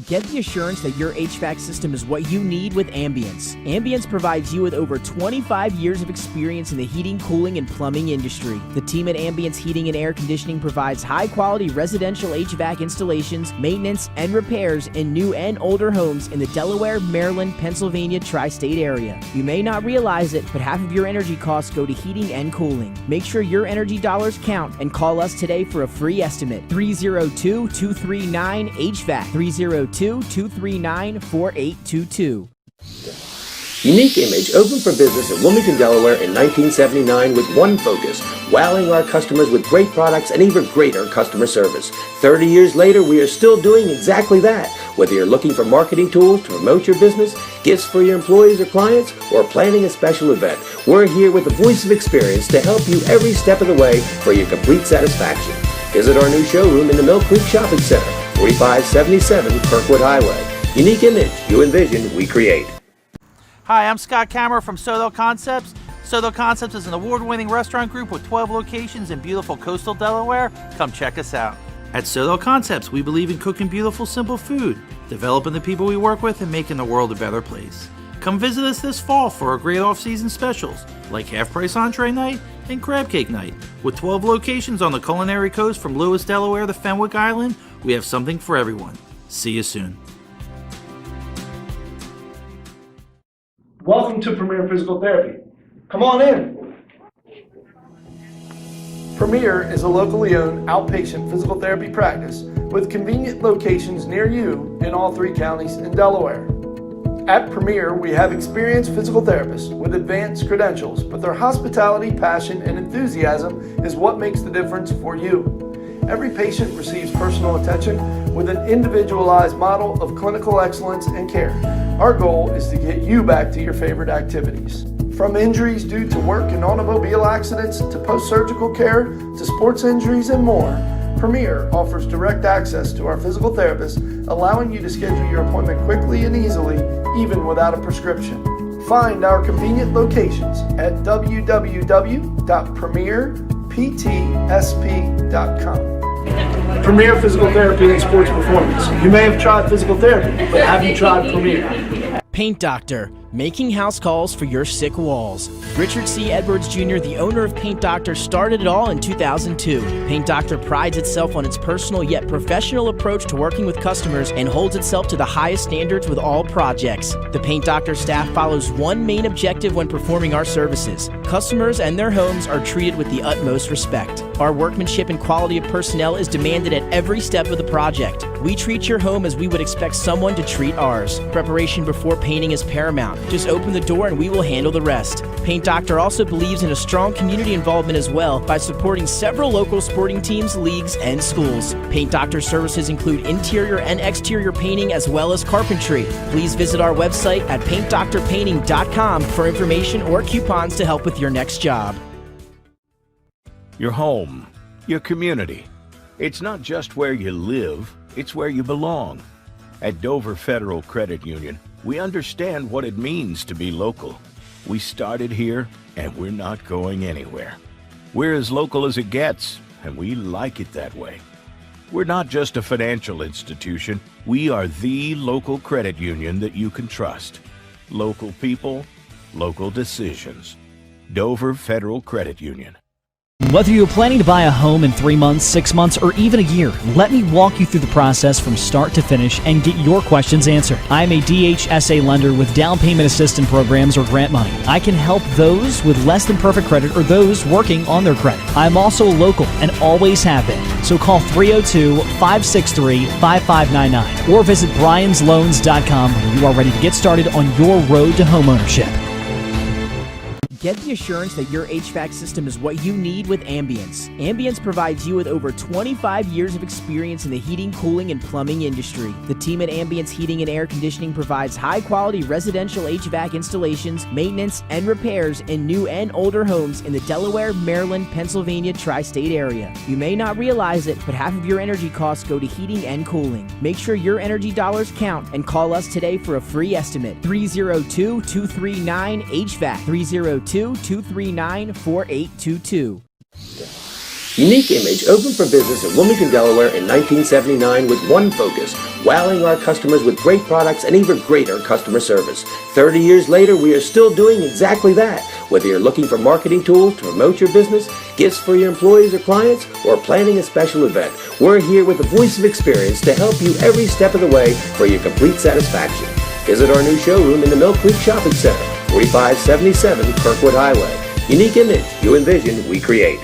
Get the assurance that your HVAC system is what you need with Ambience. Ambience provides you with over 25 years of experience in the heating, cooling, and plumbing industry. The team at Ambience Heating and Air Conditioning provides high-quality residential HVAC installations, maintenance, and repairs in new and older homes in the Delaware, Maryland, Pennsylvania tri-state area. You may not realize it, but half of your energy costs go to heating and cooling. Make sure your energy dollars count and call us today for a free estimate. 302-239-HVAC. 302-239-4822. Unique Image opened for business in Wilmington, Delaware in 1979 with one focus, wowing our customers with great products and even greater customer service. 30 years later, we are still doing exactly that. Whether you're looking for marketing tools to promote your business, gifts for your employees or clients, or planning a special event, we're here with the voice of experience to help you every step of the way for your complete satisfaction. Visit our new showroom in the Mill Creek Shopping Center, 4577 Kirkwood Highway. Unique Image, you envision, we create. Hi, I'm Scott Kammerer from Sotho Concepts. Sotho Concepts is an award-winning restaurant group with 12 locations in beautiful coastal Delaware. Come check us out. At Sotho Concepts, we believe in cooking beautiful, simple food, developing the people we work with, and making the world a better place. Come visit us this fall for our great off-season specials, like half-price entree night and crab cake night. With 12 locations on the culinary coast from Lewis, Delaware to Fenwick Island, we have something for everyone. See you soon. Welcome to Premier Physical Therapy. Come on in. Premier is a locally owned outpatient physical therapy practice with convenient locations near you in all 3 counties in Delaware. At Premier, we have experienced physical therapists with advanced credentials, but their hospitality, passion, and enthusiasm is what makes the difference for you. Every patient receives personal attention with an individualized model of clinical excellence and care. Our goal is to get you back to your favorite activities. From injuries due to work and automobile accidents to post-surgical care to sports injuries and more, Premier offers direct access to our physical therapists, allowing you to schedule your appointment quickly and easily, even without a prescription. Find our convenient locations at www.premierptsp.com. Premier Physical Therapy and Sports Performance. You may have tried physical therapy, but have you tried Premier? Paint Doctor, making house calls for your sick walls. Richard C. Edwards Jr., the owner of Paint Doctor, started it all in 2002. Paint Doctor prides itself on its personal yet professional approach to working with customers and holds itself to the highest standards with all projects. The Paint Doctor staff follows one main objective when performing our services. Customers and their homes are treated with the utmost respect. Our workmanship and quality of personnel is demanded at every step of the project. We treat your home as we would expect someone to treat ours. Preparation before painting is paramount. Just open the door and we will handle the rest. Paint Doctor also believes in a strong community involvement as well by supporting several local sporting teams, leagues, and schools. Paint Doctor services include interior and exterior painting as well as carpentry. Please visit our website at paintdoctorpainting.com for information or coupons to help with your next job. Your home, your community. It's not just where you live, it's where you belong. At Dover Federal Credit Union, we understand what it means to be local. We started here, and we're not going anywhere. We're as local as it gets, and we like it that way. We're not just a financial institution. We are the local credit union that you can trust. Local people, local decisions. Dover Federal Credit Union. Whether you're planning to buy a home in 3 months, 6 months, or even a year, let me walk you through the process from start to finish and get your questions answered. I'm a DHSA lender with down payment assistance programs or grant money. I can help those with less than perfect credit or those working on their credit. I'm also local and always have been. So call 302-563-5599 or visit bryans.loans.com when you are ready to get started on your road to homeownership. Get the assurance that your HVAC system is what you need with Ambience. Ambience provides you with over 25 years of experience in the heating, cooling, and plumbing industry. The team at Ambience Heating and Air Conditioning provides high-quality residential HVAC installations, maintenance, and repairs in new and older homes in the Delaware, Maryland, Pennsylvania tri-state area. You may not realize it, but half of your energy costs go to heating and cooling. Make sure your energy dollars count and call us today for a free estimate. 302-239-HVAC. 302-239-4822. Unique Image opened for business in Wilmington, Delaware in 1979 with one focus, wowing our customers with great products and even greater customer service. 30 years later, we are still doing exactly that. Whether you're looking for marketing tools to promote your business, gifts for your employees or clients, or planning a special event, we're here with the voice of experience to help you every step of the way for your complete satisfaction. Visit our new showroom in the Mill Creek Shopping Center, 4577 Kirkwood Highway. Unique Image, you envision, we create.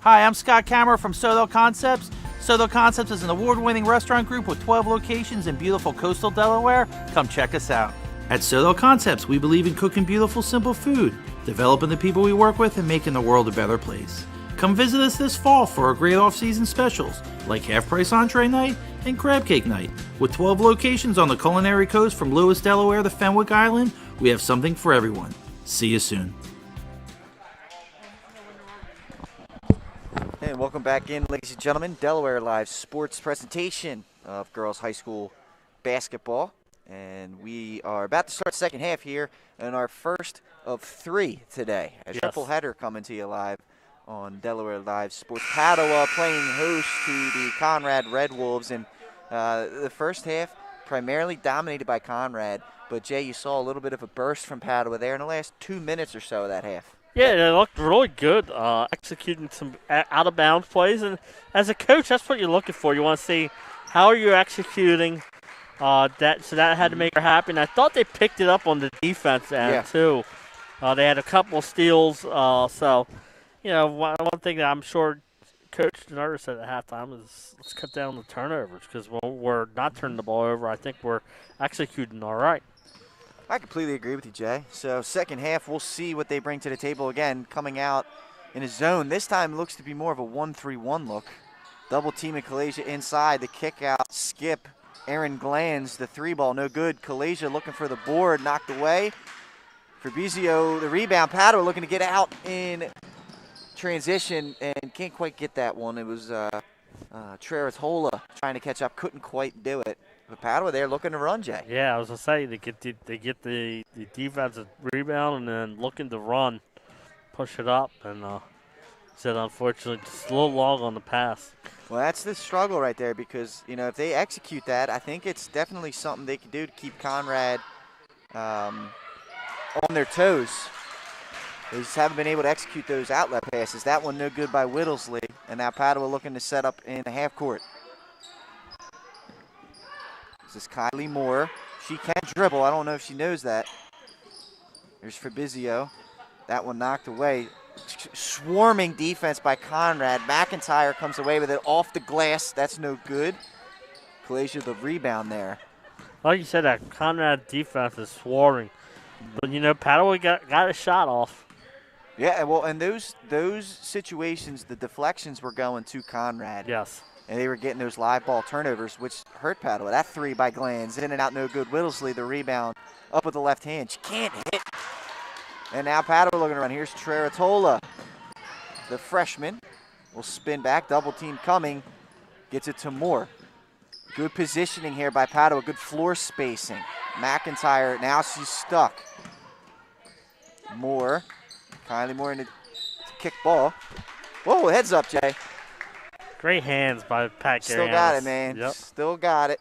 Hi, I'm Scott Kammerer from Sodell Concepts. Sodell Concepts is an award-winning restaurant group with 12 locations in beautiful coastal Delaware. Come check us out. At Sodell Concepts, we believe in cooking beautiful, simple food, developing the people we work with, and making the world a better place. Come visit us this fall for our great off-season specials, like half-price entree night and crab cake night. With 12 locations on the culinary coast from Lewis, Delaware to Fenwick Island, we have something for everyone. See you soon. And welcome back in, ladies and gentlemen. Delaware Live sports presentation of girls high school basketball. And we are about to start the second half here in our first of 3 today. A triple header coming to you live on Delaware Live Sports. Padua playing host to the Conrad Red Wolves. And the first half primarily dominated by Conrad. But, Jay, you saw a little bit of a burst from Padua there in the last 2 minutes or so of that half. Yeah, they looked really good, executing some out-of-bounds plays. And as a coach, that's what you're looking for. You want to see how are you executing that. So that had to make her happy. And I thought they picked it up on the defense end, too. They had a couple of steals. So, you know, one thing that I'm sure Coach Denarder said at halftime is let's cut down the turnovers because when we're not turning the ball over, I think we're executing all right. I completely agree with you, Jay. So second half, we'll see what they bring to the table again, coming out in a zone. This time looks to be more of a 1-3-1 look. Double team of Kalasia inside. The kick out, skip. Aaron Glanz, the 3-ball, no good. Kalasia looking for the board, knocked away. Fabrizio, the rebound. Padua looking to get out in transition and can't quite get that one. It was Treratola trying to catch up, couldn't quite do it. But Padua there looking to run, Jay. Yeah, I was going to say, they get the defensive rebound and then looking to run, push it up, and said unfortunately just a little long on the pass. Well, that's the struggle right there because, if they execute that, I think it's definitely something they can do to keep Conrad on their toes. They just haven't been able to execute those outlet passes. That one no good by Whittlesley, and now Padua looking to set up in the half court. This is Kylie Moore. She can dribble. I don't know if she knows that. Here's Fabrizio. That one knocked away. Swarming defense by Conrad. McIntyre comes away with it off the glass. That's no good. Kalasia the rebound there. Like you said, that Conrad defense is swarming. But, Padua got a shot off. Yeah, well, and those situations, the deflections were going to Conrad. Yes. And they were getting those live ball turnovers, which hurt Padua. That three by Glanz, in and out, no good. Whittlesley, the rebound, up with the left hand. She can't hit. And now Padua looking around. Here's Treratola. The freshman will spin back. Double team coming. Gets it to Moore. Good positioning here by Padua. Good floor spacing. McIntyre, now she's stuck. Moore. Kylie Moore in the kick ball. Whoa, heads up, Jay. Great hands by Pat Garianis. Still got it, man. Yep. Still got it.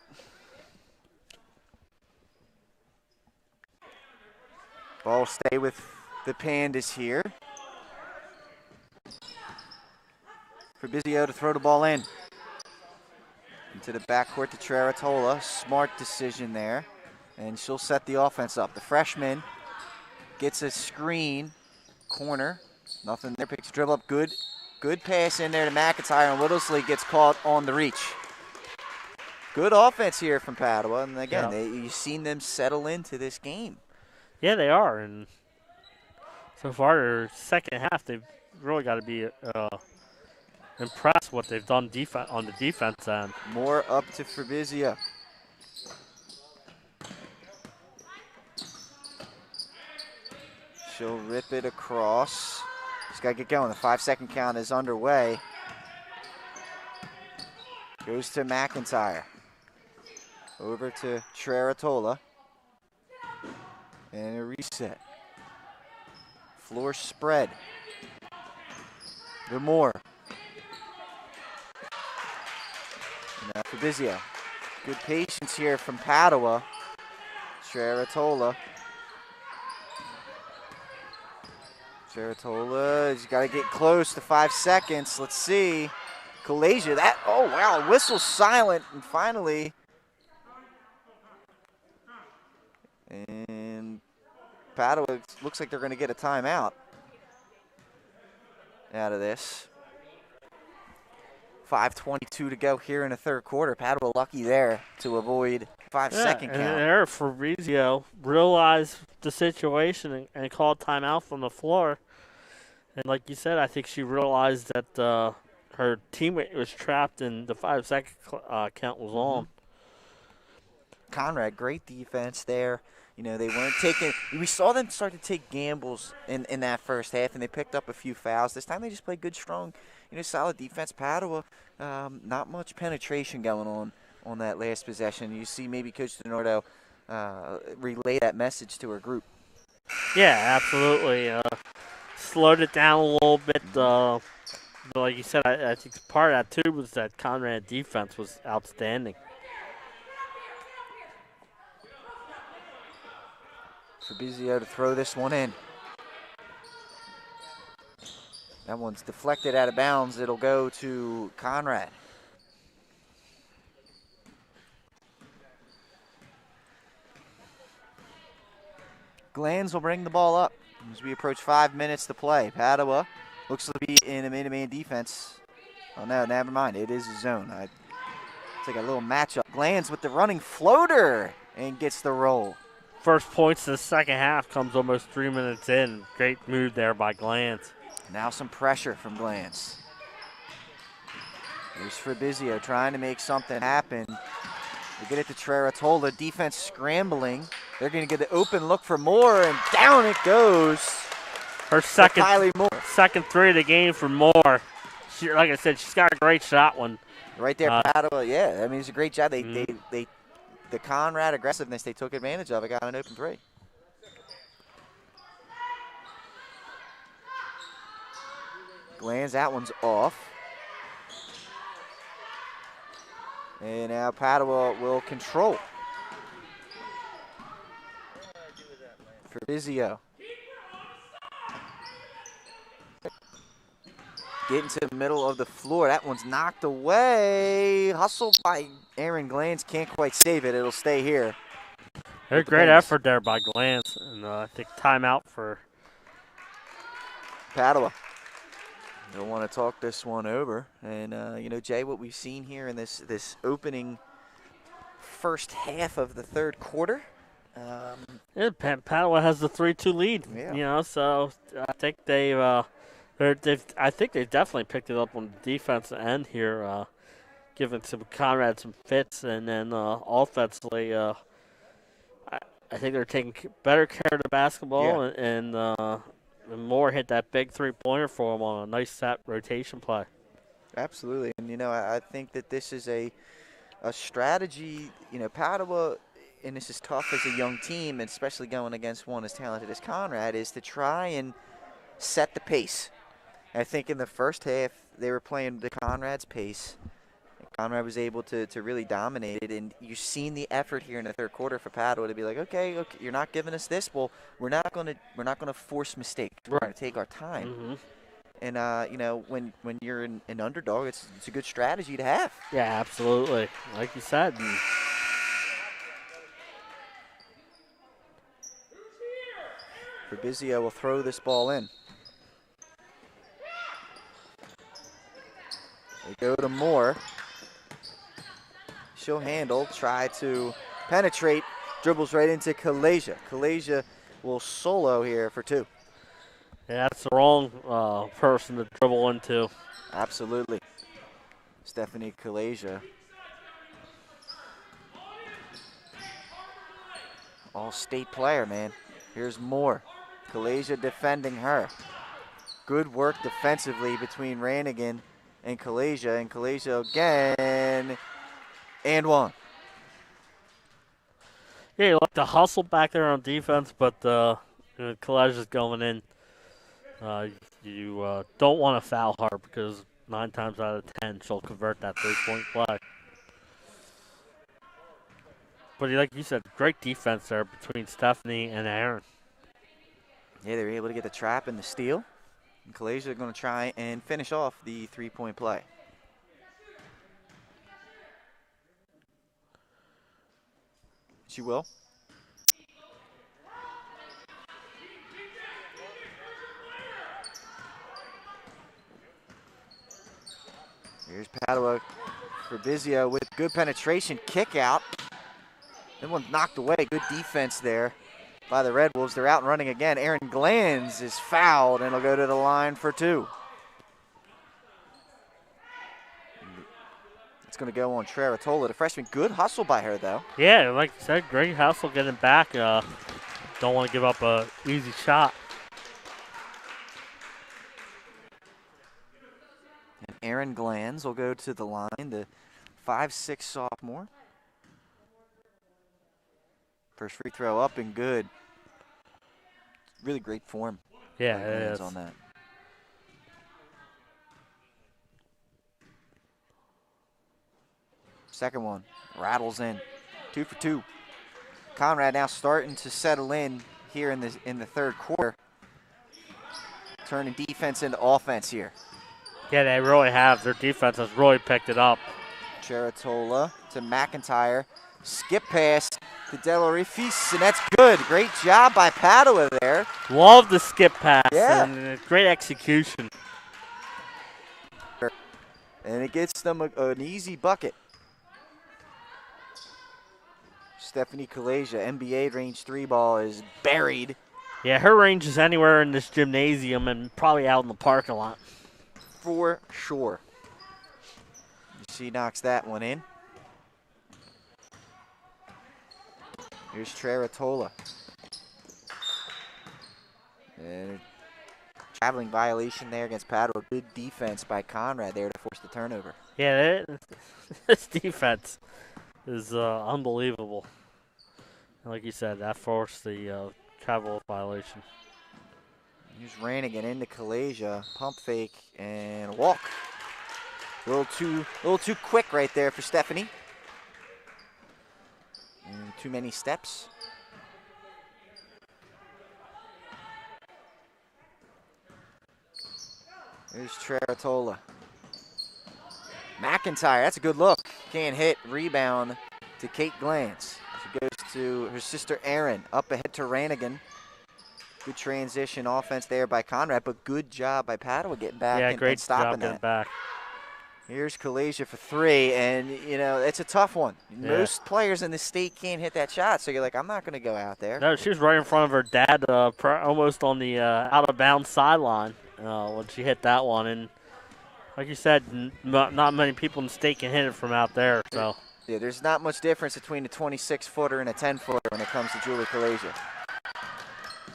Ball stay with the Pandas here. Fabrizio to throw the ball in. Into the backcourt to Treratola. Smart decision there. And she'll set the offense up. The freshman gets a screen. Corner. Nothing there. Picks dribble up. Good pass in there to McIntyre. And Whittlesley gets caught on the reach. Good offense here from Padua. And again, you've seen them settle into this game. Yeah, they are. And so far, their second half, they've really got to be impressed what they've done on the defense end. More up to Fabrizio. She'll rip it across. She's got to get going. The 5-second count is underway. Goes to McIntyre. Over to Treratola. And a reset. Floor spread. The Moore. Now Fabrizio. Good patience here from Padua. Treratola. He's got to get close to 5 seconds. Let's see. Kalasia, oh wow, whistle silent, and finally. And Padua looks like they're going to get a timeout out of this. 5:22 to go here in the third quarter. Padua lucky there to avoid 5-second count. And there, Fabrizio realized the situation and called timeout from the floor. And like you said, I think she realized that her teammate was trapped and the 5-second count was on. Conrad, great defense there. They weren't taking – we saw them start to take gambles in that first half, and they picked up a few fouls. This time they just played good, strong, solid defense. Padua, not much penetration going on that last possession. You see maybe Coach DiNardo relay that message to her group. Yeah, absolutely. Slowed it down a little bit. But like you said, I think part of that, too, was that Conrad defense was outstanding. Fabrizio to throw this one in. That one's deflected out of bounds. It'll go to Conrad. Glanz will bring the ball up as we approach 5 minutes to play. Padua looks to be in a man-to-man defense. Oh, no, never mind. It is a zone. It's like a little matchup. Glanz with the running floater and gets the roll. First points of the second half comes almost 3 minutes in. Great move there by Glanz. Now some pressure from Glanz. Here's Fabrizio trying to make something happen. They get it to Treratola. Defense scrambling. They're going to get the open look for Moore, and down it goes. Her second three of the game for Moore. Like I said, she's got a great shot one. Right there, Padua. Yeah, it's a great job. The Conrad aggressiveness they took advantage of. It got an open three. Glanz, that one's off. And now Padua will control. For Vizio. Getting to the middle of the floor. That one's knocked away. Hustle by Aaron Glantz. Can't quite save it. It'll stay here. A great effort there by Glantz. And I think timeout for Padua. Don't want to talk this one over. And, you know, Jay, what we've seen here in this opening first half of the third quarter. Padua has the 3-2 lead. Yeah. You know, so I think they've definitely picked it up on the defensive end here, giving some Conrad some fits, and then offensively, I think they're taking better care of the basketball, and Moore hit that big three-pointer for him on a nice set rotation play. Absolutely, and you know, I think that this is a strategy. You know, Padua, and this is tough as a young team, and especially going against one as talented as Conrad, is to try and set the pace. I think in the first half they were playing the Conrad's pace. Conrad was able to really dominate it, and you've seen the effort here in the third quarter for Padua to be like, okay, you're not giving us this. Well, we're not gonna force mistakes. We're gonna take our time. Mm-hmm. And you know, when you're an underdog, it's a good strategy to have. Yeah, absolutely, like you said. Fabrizio will throw this ball in. They go to Moore. She'll handle, try to penetrate, dribbles right into Kalasia. Kalasia will solo here for two. Yeah, that's the wrong person to dribble into. Absolutely. Stephanie Kalasia. All-state player, man. Here's Moore. Kalasia defending her. Good work defensively between Rannigan and Kalasia again. And one. Yeah, you like to hustle back there on defense, but Kalasia's going in. You don't want to foul her because 9 times out of 10 she'll convert that three-point play. But like you said, great defense there between Stephanie and Aaron. Yeah, they were able to get the trap and the steal. And Kalasia are going to try and finish off the three-point play. She will. Here's Padua for Bizio with good penetration, kick out. That one knocked away. Good defense there by the Red Wolves. They're out and running again. Aaron Glantz is fouled and will go to the line for two. It's going to go on Treratola, the freshman. Good hustle by her, though. Yeah, like you said, great hustle getting back. Don't want to give up an easy shot. And Aaron Glantz will go to the line, the 5'6" sophomore. First free throw up and good. Really great form. Yeah, it is. On that. Second one rattles in, 2 for 2. Conrad now starting to settle in here in the third quarter, turning defense into offense here. Yeah, they really have. Their defense has really picked it up. Cheratola to McIntyre, skip pass to Delorifis, and that's good. Great job by Padua there. Love the skip pass. Yeah. And great execution. And it gets them an easy bucket. Stephanie Kalasia, NBA range 3 ball is buried. Yeah, her range is anywhere in this gymnasium and probably out in the parking lot. For sure. She knocks that one in. Here's Treratola. And traveling violation there against Padua. Good defense by Conrad there to force the turnover. Yeah, this defense is unbelievable. Like you said, that forced the travel violation. Here's Rannigan into Kalasia, pump fake and walk. A little too quick right there for Stephanie. And too many steps. There's Treratola. McIntyre, that's a good look. Can't hit. Rebound to Kate Glantz. She goes to her sister Erin. Up ahead to Ranigan. Good transition offense there by Conrad, but good job by Padua getting back and stopping that. Back. Here's Kalasia for three, and, you know, it's a tough one. Yeah. Most players in the state can't hit that shot, so you're like, I'm not going to go out there. No, she was right in front of her dad, almost on the out-of-bounds sideline when she hit that one. And like you said, not many people in the state can hit it from out there. So yeah, there's not much difference between a 26-footer and a 10-footer when it comes to Julie Kalasia.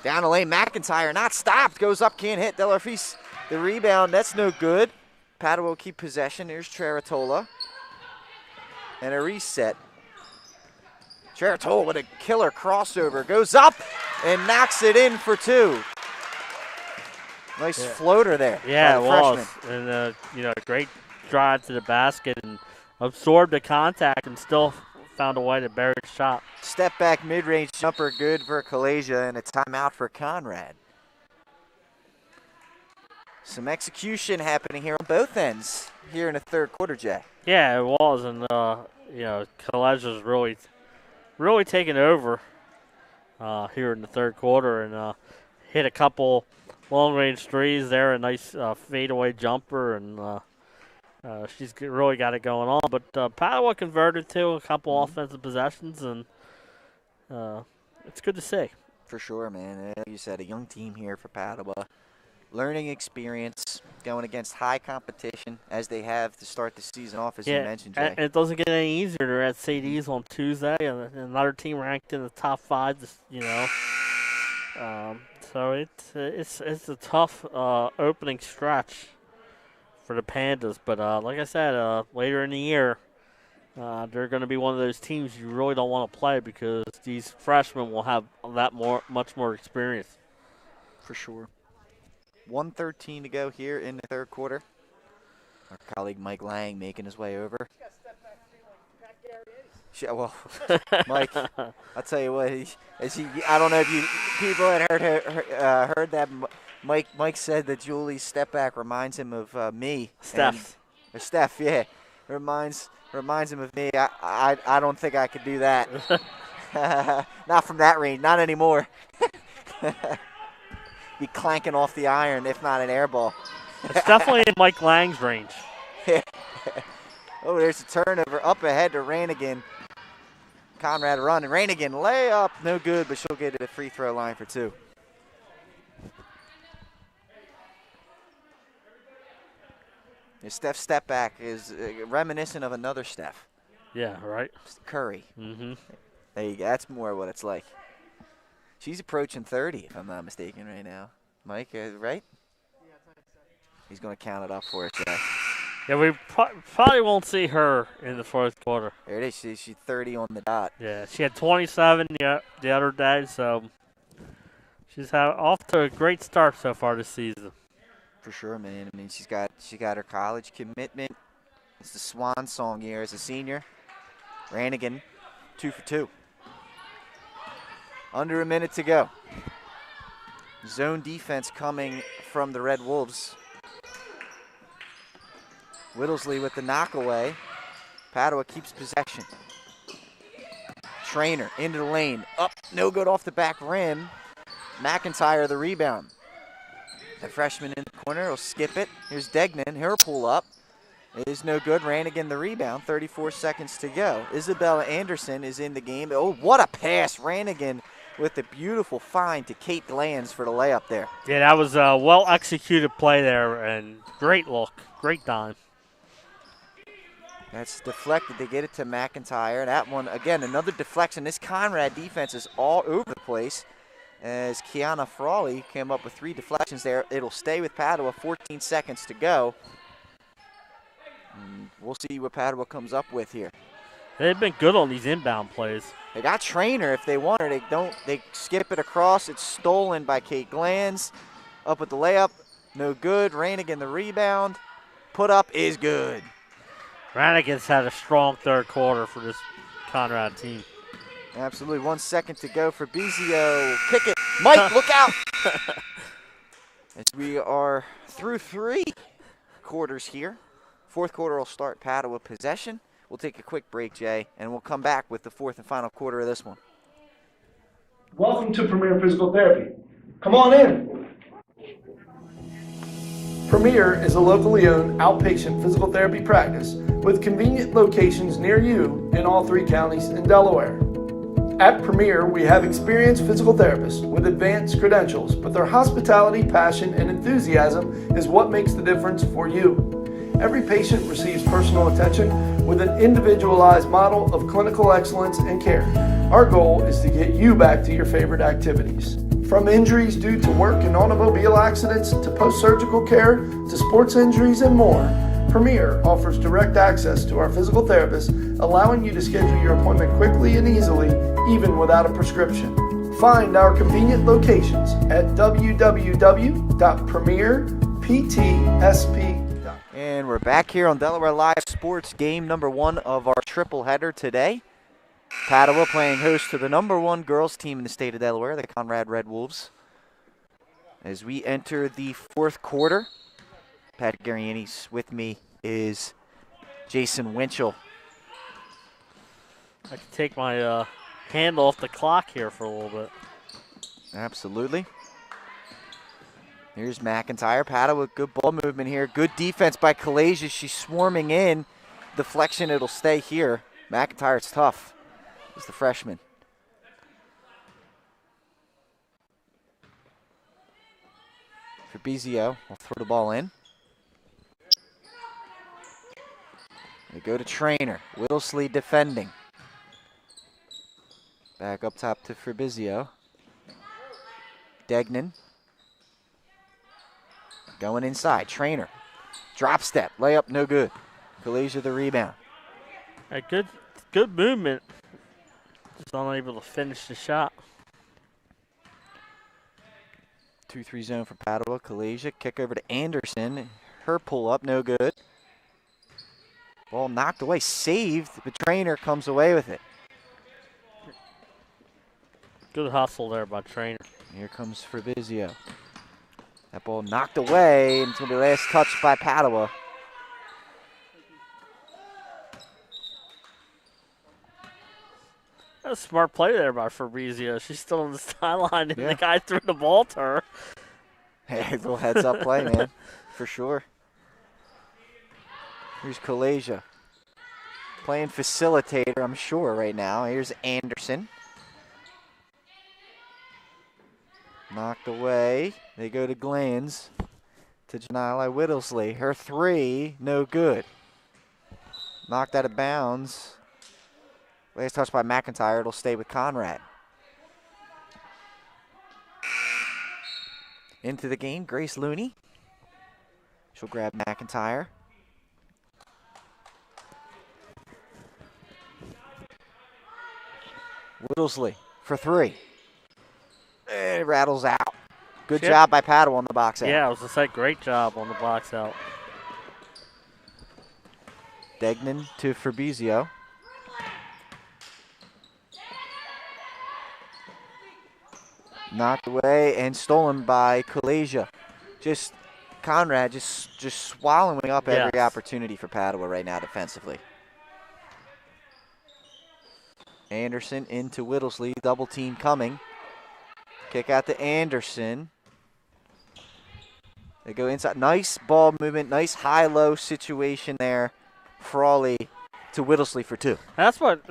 Down the lane, McIntyre, not stopped, goes up, can't hit. Delarfis, the rebound, that's no good. Padua will keep possession. There's Treratola. And a reset. Treratola with a killer crossover. Goes up and knocks it in for two. Nice floater there. Yeah, by it the was. freshman. And, you know, great drive to the basket and absorbed the contact and still found a way to bury the shot. Step back mid-range jumper, good for Kalasia, and a timeout for Conrad. Some execution happening here on both ends here in the third quarter, Jay. Yeah, it was, and you know, Kalesia's really taking over here in the third quarter, and hit a couple long-range threes there, a nice fadeaway jumper, and she's really got it going on. But Padua converted to a couple offensive possessions, and it's good to see. For sure, man. Like you said, a young team here for Padua. Learning experience, going against high competition as they have to start the season off, as you mentioned, Jay. And it doesn't get any easier. They're at CDs on Tuesday, and another team ranked in the top 5, you know. So it's a tough opening stretch for the Pandas. But like I said, later in the year, they're going to be one of those teams you really don't want to play because these freshmen will have much more experience. For sure. 1:13 to go here in the third quarter. Our colleague Mike Lang making his way over. Well, Mike, I'll tell you what. I don't know if you people had heard that. Mike said that Julie's step back reminds him of me. Steph, yeah, reminds him of me. I don't think I could do that. Not from that range. Not anymore. Be clanking off the iron, if not an air ball. It's definitely in Mike Lang's range. Oh, there's a turnover up ahead to Ranigan. Conrad run, and Ranigan layup, no good, but she'll get to the free throw line for two. The Steph step back is reminiscent of another Steph. Yeah, right. Curry. Mm-hmm. There you go. That's more what it's like. She's approaching 30, if I'm not mistaken, right now. Mike, right? Yeah, he's going to count it up for us, Jay. Yeah, we probably won't see her in the fourth quarter. There it is. She's 30 on the dot. Yeah, she had 27 the other day, so she's off to a great start so far this season. For sure, man. I mean, she got her college commitment. It's the swan song year as a senior. Ranigan, 2 for 2. Under a minute to go. Zone defense coming from the Red Wolves. Whittlesley with the knockaway. Padua keeps possession. Trainer into the lane. Up, no good off the back rim. McIntyre the rebound. The freshman in the corner will skip it. Here's Degnan. He'll pull up. It is no good. Ranigan the rebound. 34 seconds to go. Isabella Anderson is in the game. Oh, what a pass. Ranigan with a beautiful find to Kate Glantz for the layup there. Yeah, that was a well-executed play there, and great look. Great dime. That's deflected. They get it to McIntyre. That one, again, another deflection. This Conrad defense is all over the place as Kiana Frawley came up with 3 deflections there. It'll stay with Padua. 14 seconds to go. And we'll see what Padua comes up with here. They've been good on these inbound plays. They got Trainer if they want her. They don't. They skip it across. It's stolen by Kate Glantz. Up with the layup. No good. Ranigan the rebound. Put up is good. Ranigan's had a strong third quarter for this Conrad team. Absolutely. 1 second to go for Bizio. Kick it. Mike, look out. As we are through 3 quarters here. 4th quarter will start Padua possession. We'll take a quick break, Jay, and we'll come back with the 4th and final quarter of this one. Welcome to Premier Physical Therapy. Come on in. Premier is a locally owned outpatient physical therapy practice with convenient locations near you in all 3 counties in Delaware. At Premier, we have experienced physical therapists with advanced credentials, but their hospitality, passion, and enthusiasm is what makes the difference for you. Every patient receives personal attention with an individualized model of clinical excellence and care. Our goal is to get you back to your favorite activities. From injuries due to work and automobile accidents to post-surgical care to sports injuries and more, Premier offers direct access to our physical therapists, allowing you to schedule your appointment quickly and easily, even without a prescription. Find our convenient locations at www.premierptsp.com. And we're back here on Delaware Live Sports, game number 1 of our triple header today. Padua playing host to the number 1 girls team in the state of Delaware, the Conrad Red Wolves. As we enter the 4th quarter, Pat Gariani's with me is Jason Winchell. I can take my hand off the clock here for a little bit. Absolutely. Here's McIntyre. Padua with good ball movement here. Good defense by Kalasia. She's swarming in. Deflection, it'll stay here. McIntyre's tough. He's the freshman. Fabrizio will throw the ball in. They go to Trainer. Whittlesley defending. Back up top to Fabrizio. Degnan. Going inside. Trainer. Drop step. Layup, no good. Kalasia the rebound. A good movement. Just unable to finish the shot. 2-3 zone for Padua. Kalasia. Kick over to Anderson. Her pull up, no good. Ball knocked away. Saved. The Trainer comes away with it. Good hustle there by Trainer. Here comes Fabrizio. That ball knocked away, and it's going to be last touch by Padua. That's a smart play there by Fabrizio. She's still on the sideline, and the guy threw the ball to her. Hey, little heads-up play, man, for sure. Here's Kalasia. Playing facilitator, I'm sure, right now. Here's Anderson. Knocked away. They go to Glans. To Janila Whittlesley. Her 3, no good. Knocked out of bounds. Last touch by McIntyre. It'll stay with Conrad. Into the game, Grace Looney. She'll grab McIntyre. Whittlesley for 3. And it rattles out. Good job by Padua on the box out. Yeah, I was going to say, great job on the box out. Degnan to Fabrizio. Knocked away and stolen by Kalasia. Just Conrad just swallowing up every opportunity for Padua right now defensively. Anderson into Whittlesley. Double team coming. Kick out to Anderson. They go inside. Nice ball movement. Nice high-low situation there. Frawley to Whittlesley for 2. That's what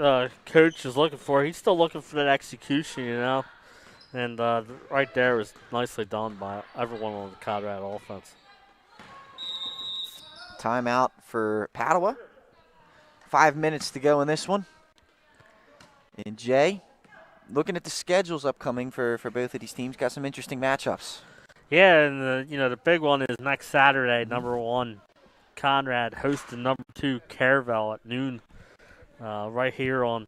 Coach is looking for. He's still looking for that execution, you know. And right there was nicely done by everyone on the Conrad offense. Timeout for Padua. 5 minutes to go in this one. And Jay, looking at the schedules upcoming for both of these teams, got some interesting matchups. Yeah, and the big one is next Saturday, number 1, Conrad hosting number 2, Caravelle at noon, right here on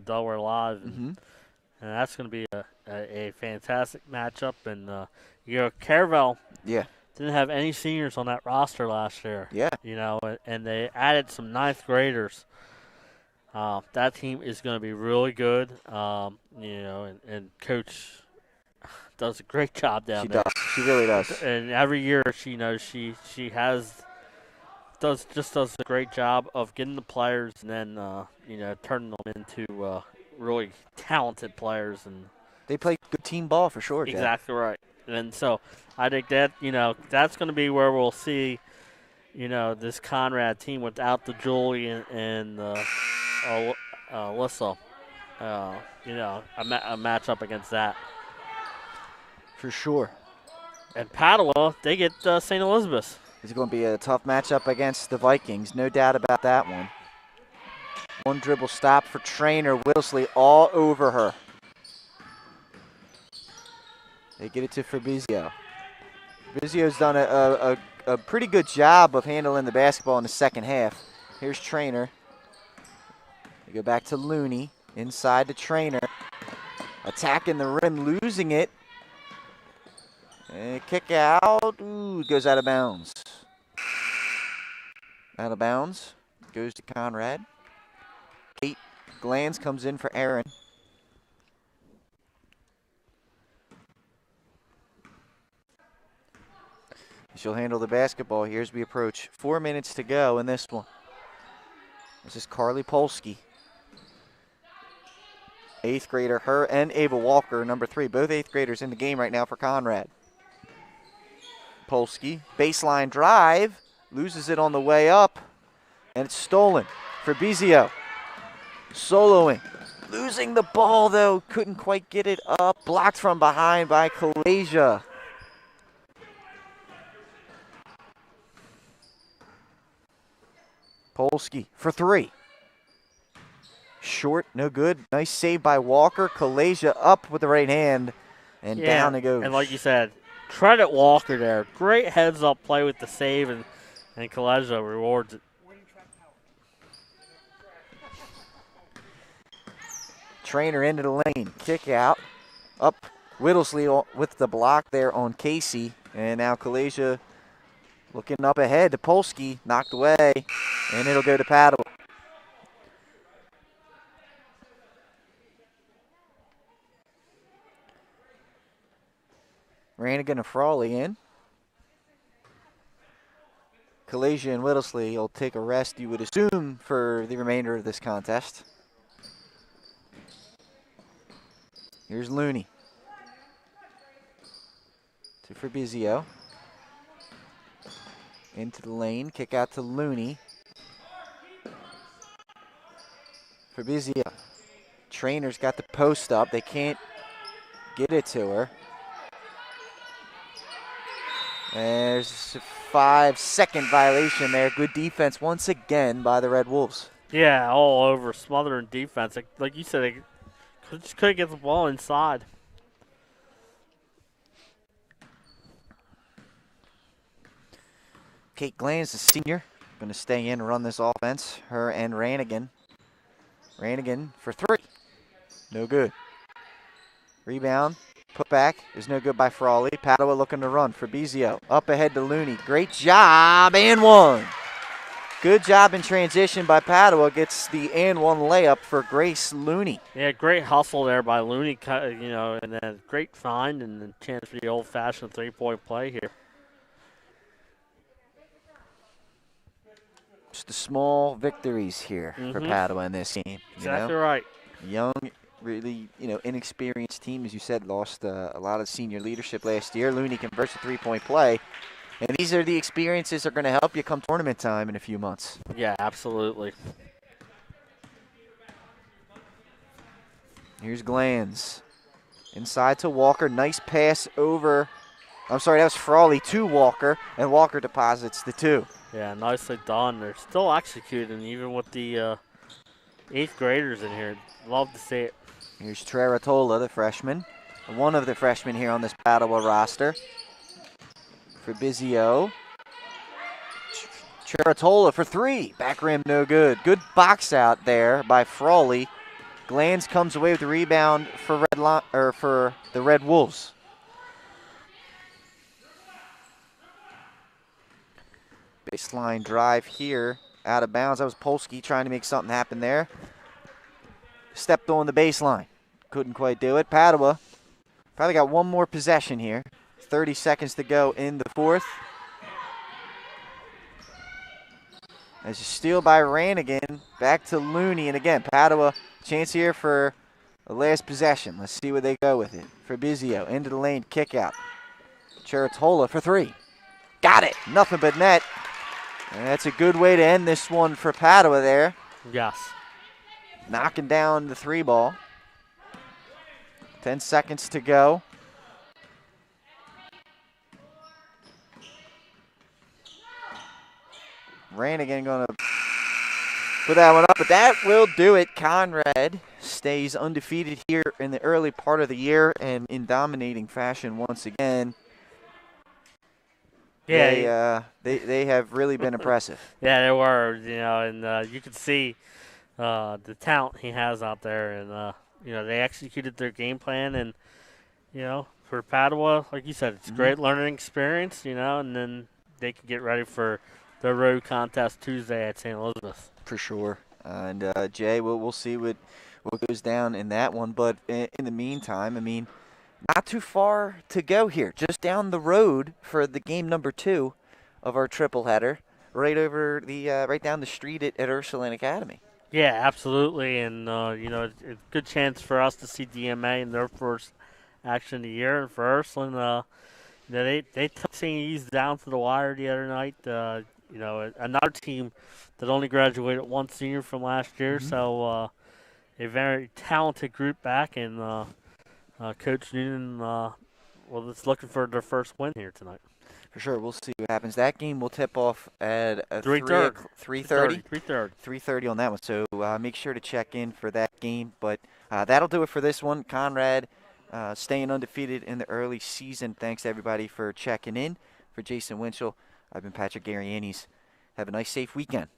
Delaware Live. And that's going to be a fantastic matchup. And, Caravelle didn't have any seniors on that roster last year. Yeah. And they added some 9th graders. That team is going to be really good. And Coach does a great job down She there. does. She really does. And every year she does a great job of getting the players and then turning them into really talented players. And They play good team ball for sure, Jeff. exactly right. And so I think that that's going to be where we'll see this Conrad team without the Julie and Alyssa. A matchup against that. For sure. And Padua, they get St. Elizabeth. It's going to be a tough matchup against the Vikings. No doubt about that one. One dribble stop for trainer Wilsley all over her. They get it to Fabrizio. Fabrizio's done a pretty good job of handling the basketball in the second half. Here's trainer. They go back to Looney. Inside the trainer. Attacking the rim, losing it. And kick out. Ooh, goes out of bounds. Out of bounds. Goes to Conrad. Kate Glanz comes in for Aaron. She'll handle the basketball here as we approach. 4 minutes to go in this one. This is Carly Polsky. 8th grader, her and Ava Walker, number 3. Both 8th graders in the game right now for Conrad. Polsky, baseline drive, loses it on the way up, and it's stolen. Fabrizio, soloing. Losing the ball, though, couldn't quite get it up. Blocked from behind by Kalasia. Polsky for 3. Short, no good. Nice save by Walker. Kalasia up with the right hand, and down it goes. And like you said, credit Walker there. Great heads-up play with the save, and Kalasia rewards it. Trainer into the lane. Kick out. Up Whittlesley with the block there on Casey. And now Kalasia looking up ahead to Polsky. Knocked away, and it'll go to Padua. Rannigan and Frawley in. Kalasia and Whittlesley will take a rest, you would assume, for the remainder of this contest. Here's Looney. To Fabrizio. Into the lane, kick out to Looney. Fabrizio. Trainer's got the post up. They can't get it to her. There's a 5-second violation there. Good defense once again by the Red Wolves. Yeah, all over, smothering defense. Like you said, they just couldn't get the ball inside. Kate Glanz, the senior, going to stay in and run this offense. Her and Rannigan. Rannigan for 3. No good. Rebound. Put back is no good by Frawley. Padua looking to run. Fabrizio up ahead to Looney. Great job and 1. Good job in transition by Padua. Gets the and 1 layup for Grace Looney. Yeah, great hustle there by Looney, and then great find and a chance for the old-fashioned 3-point play here. Just the small victories here for Padua in this game. Exactly right. Young, really, inexperienced team, as you said, lost a lot of senior leadership last year. Looney converts a 3-point play. And these are the experiences that are going to help you come tournament time in a few months. Yeah, absolutely. Here's Glanz. Inside to Walker. Nice pass over. I'm sorry, that was Frawley to Walker. And Walker deposits the 2. Yeah, nicely done. They're still executing, even with the 8th graders in here. Love to see it. Here's Treratola, the freshman. One of the freshmen here on this Padua roster. Fabrizio. Treratola for 3. Back rim, no good. Good box out there by Frawley. Glanz comes away with the rebound for the Red Wolves. Baseline drive here, out of bounds. That was Polsky trying to make something happen there. stepped on the baseline. Couldn't quite do it. Padua probably got one more possession here. 30 seconds to go in the fourth. As a steal by Ranigan, back to Looney, and again, Padua, chance here for the last possession. Let's see where they go with it. Fabrizio, into the lane, kick out. Cheratola for three. Got it, nothing but net. And that's a good way to end this one for Padua there. Yes. Knocking down the three ball. 10 seconds to go. Ranigan going to put that one up, but that will do it. Conrad stays undefeated here in the early part of the year and in dominating fashion once again. Yeah, they have really been impressive. Yeah, they were, and you could see the talent he has out there, and they executed their game plan, and for Padua, like you said, it's a great learning experience, and then they can get ready for their road contest Tuesday at St. Elizabeth. For sure. And Jay, we'll see what goes down in that one. But in the meantime, I mean, not too far to go here. Just down the road for the game number 2 of our triple header, right over the right down the street at Ursuline Academy. Yeah, absolutely. And it's a good chance for us to see DMA in their first action of the year. And for Ursuline, they took St. E's down to the wire the other night. Another team that only graduated one senior from last year, so a very talented group back, and Coach Noonan is looking for their first win here tonight. For sure, we'll see what happens. That game will tip off at 3:30. 3:30? 3:30. 3:30 on that one, so make sure to check in for that game. But that'll do it for this one. Conrad staying undefeated in the early season. Thanks, everybody, for checking in. For Jason Winchell, I've been Patrick Garianis. Have a nice, safe weekend.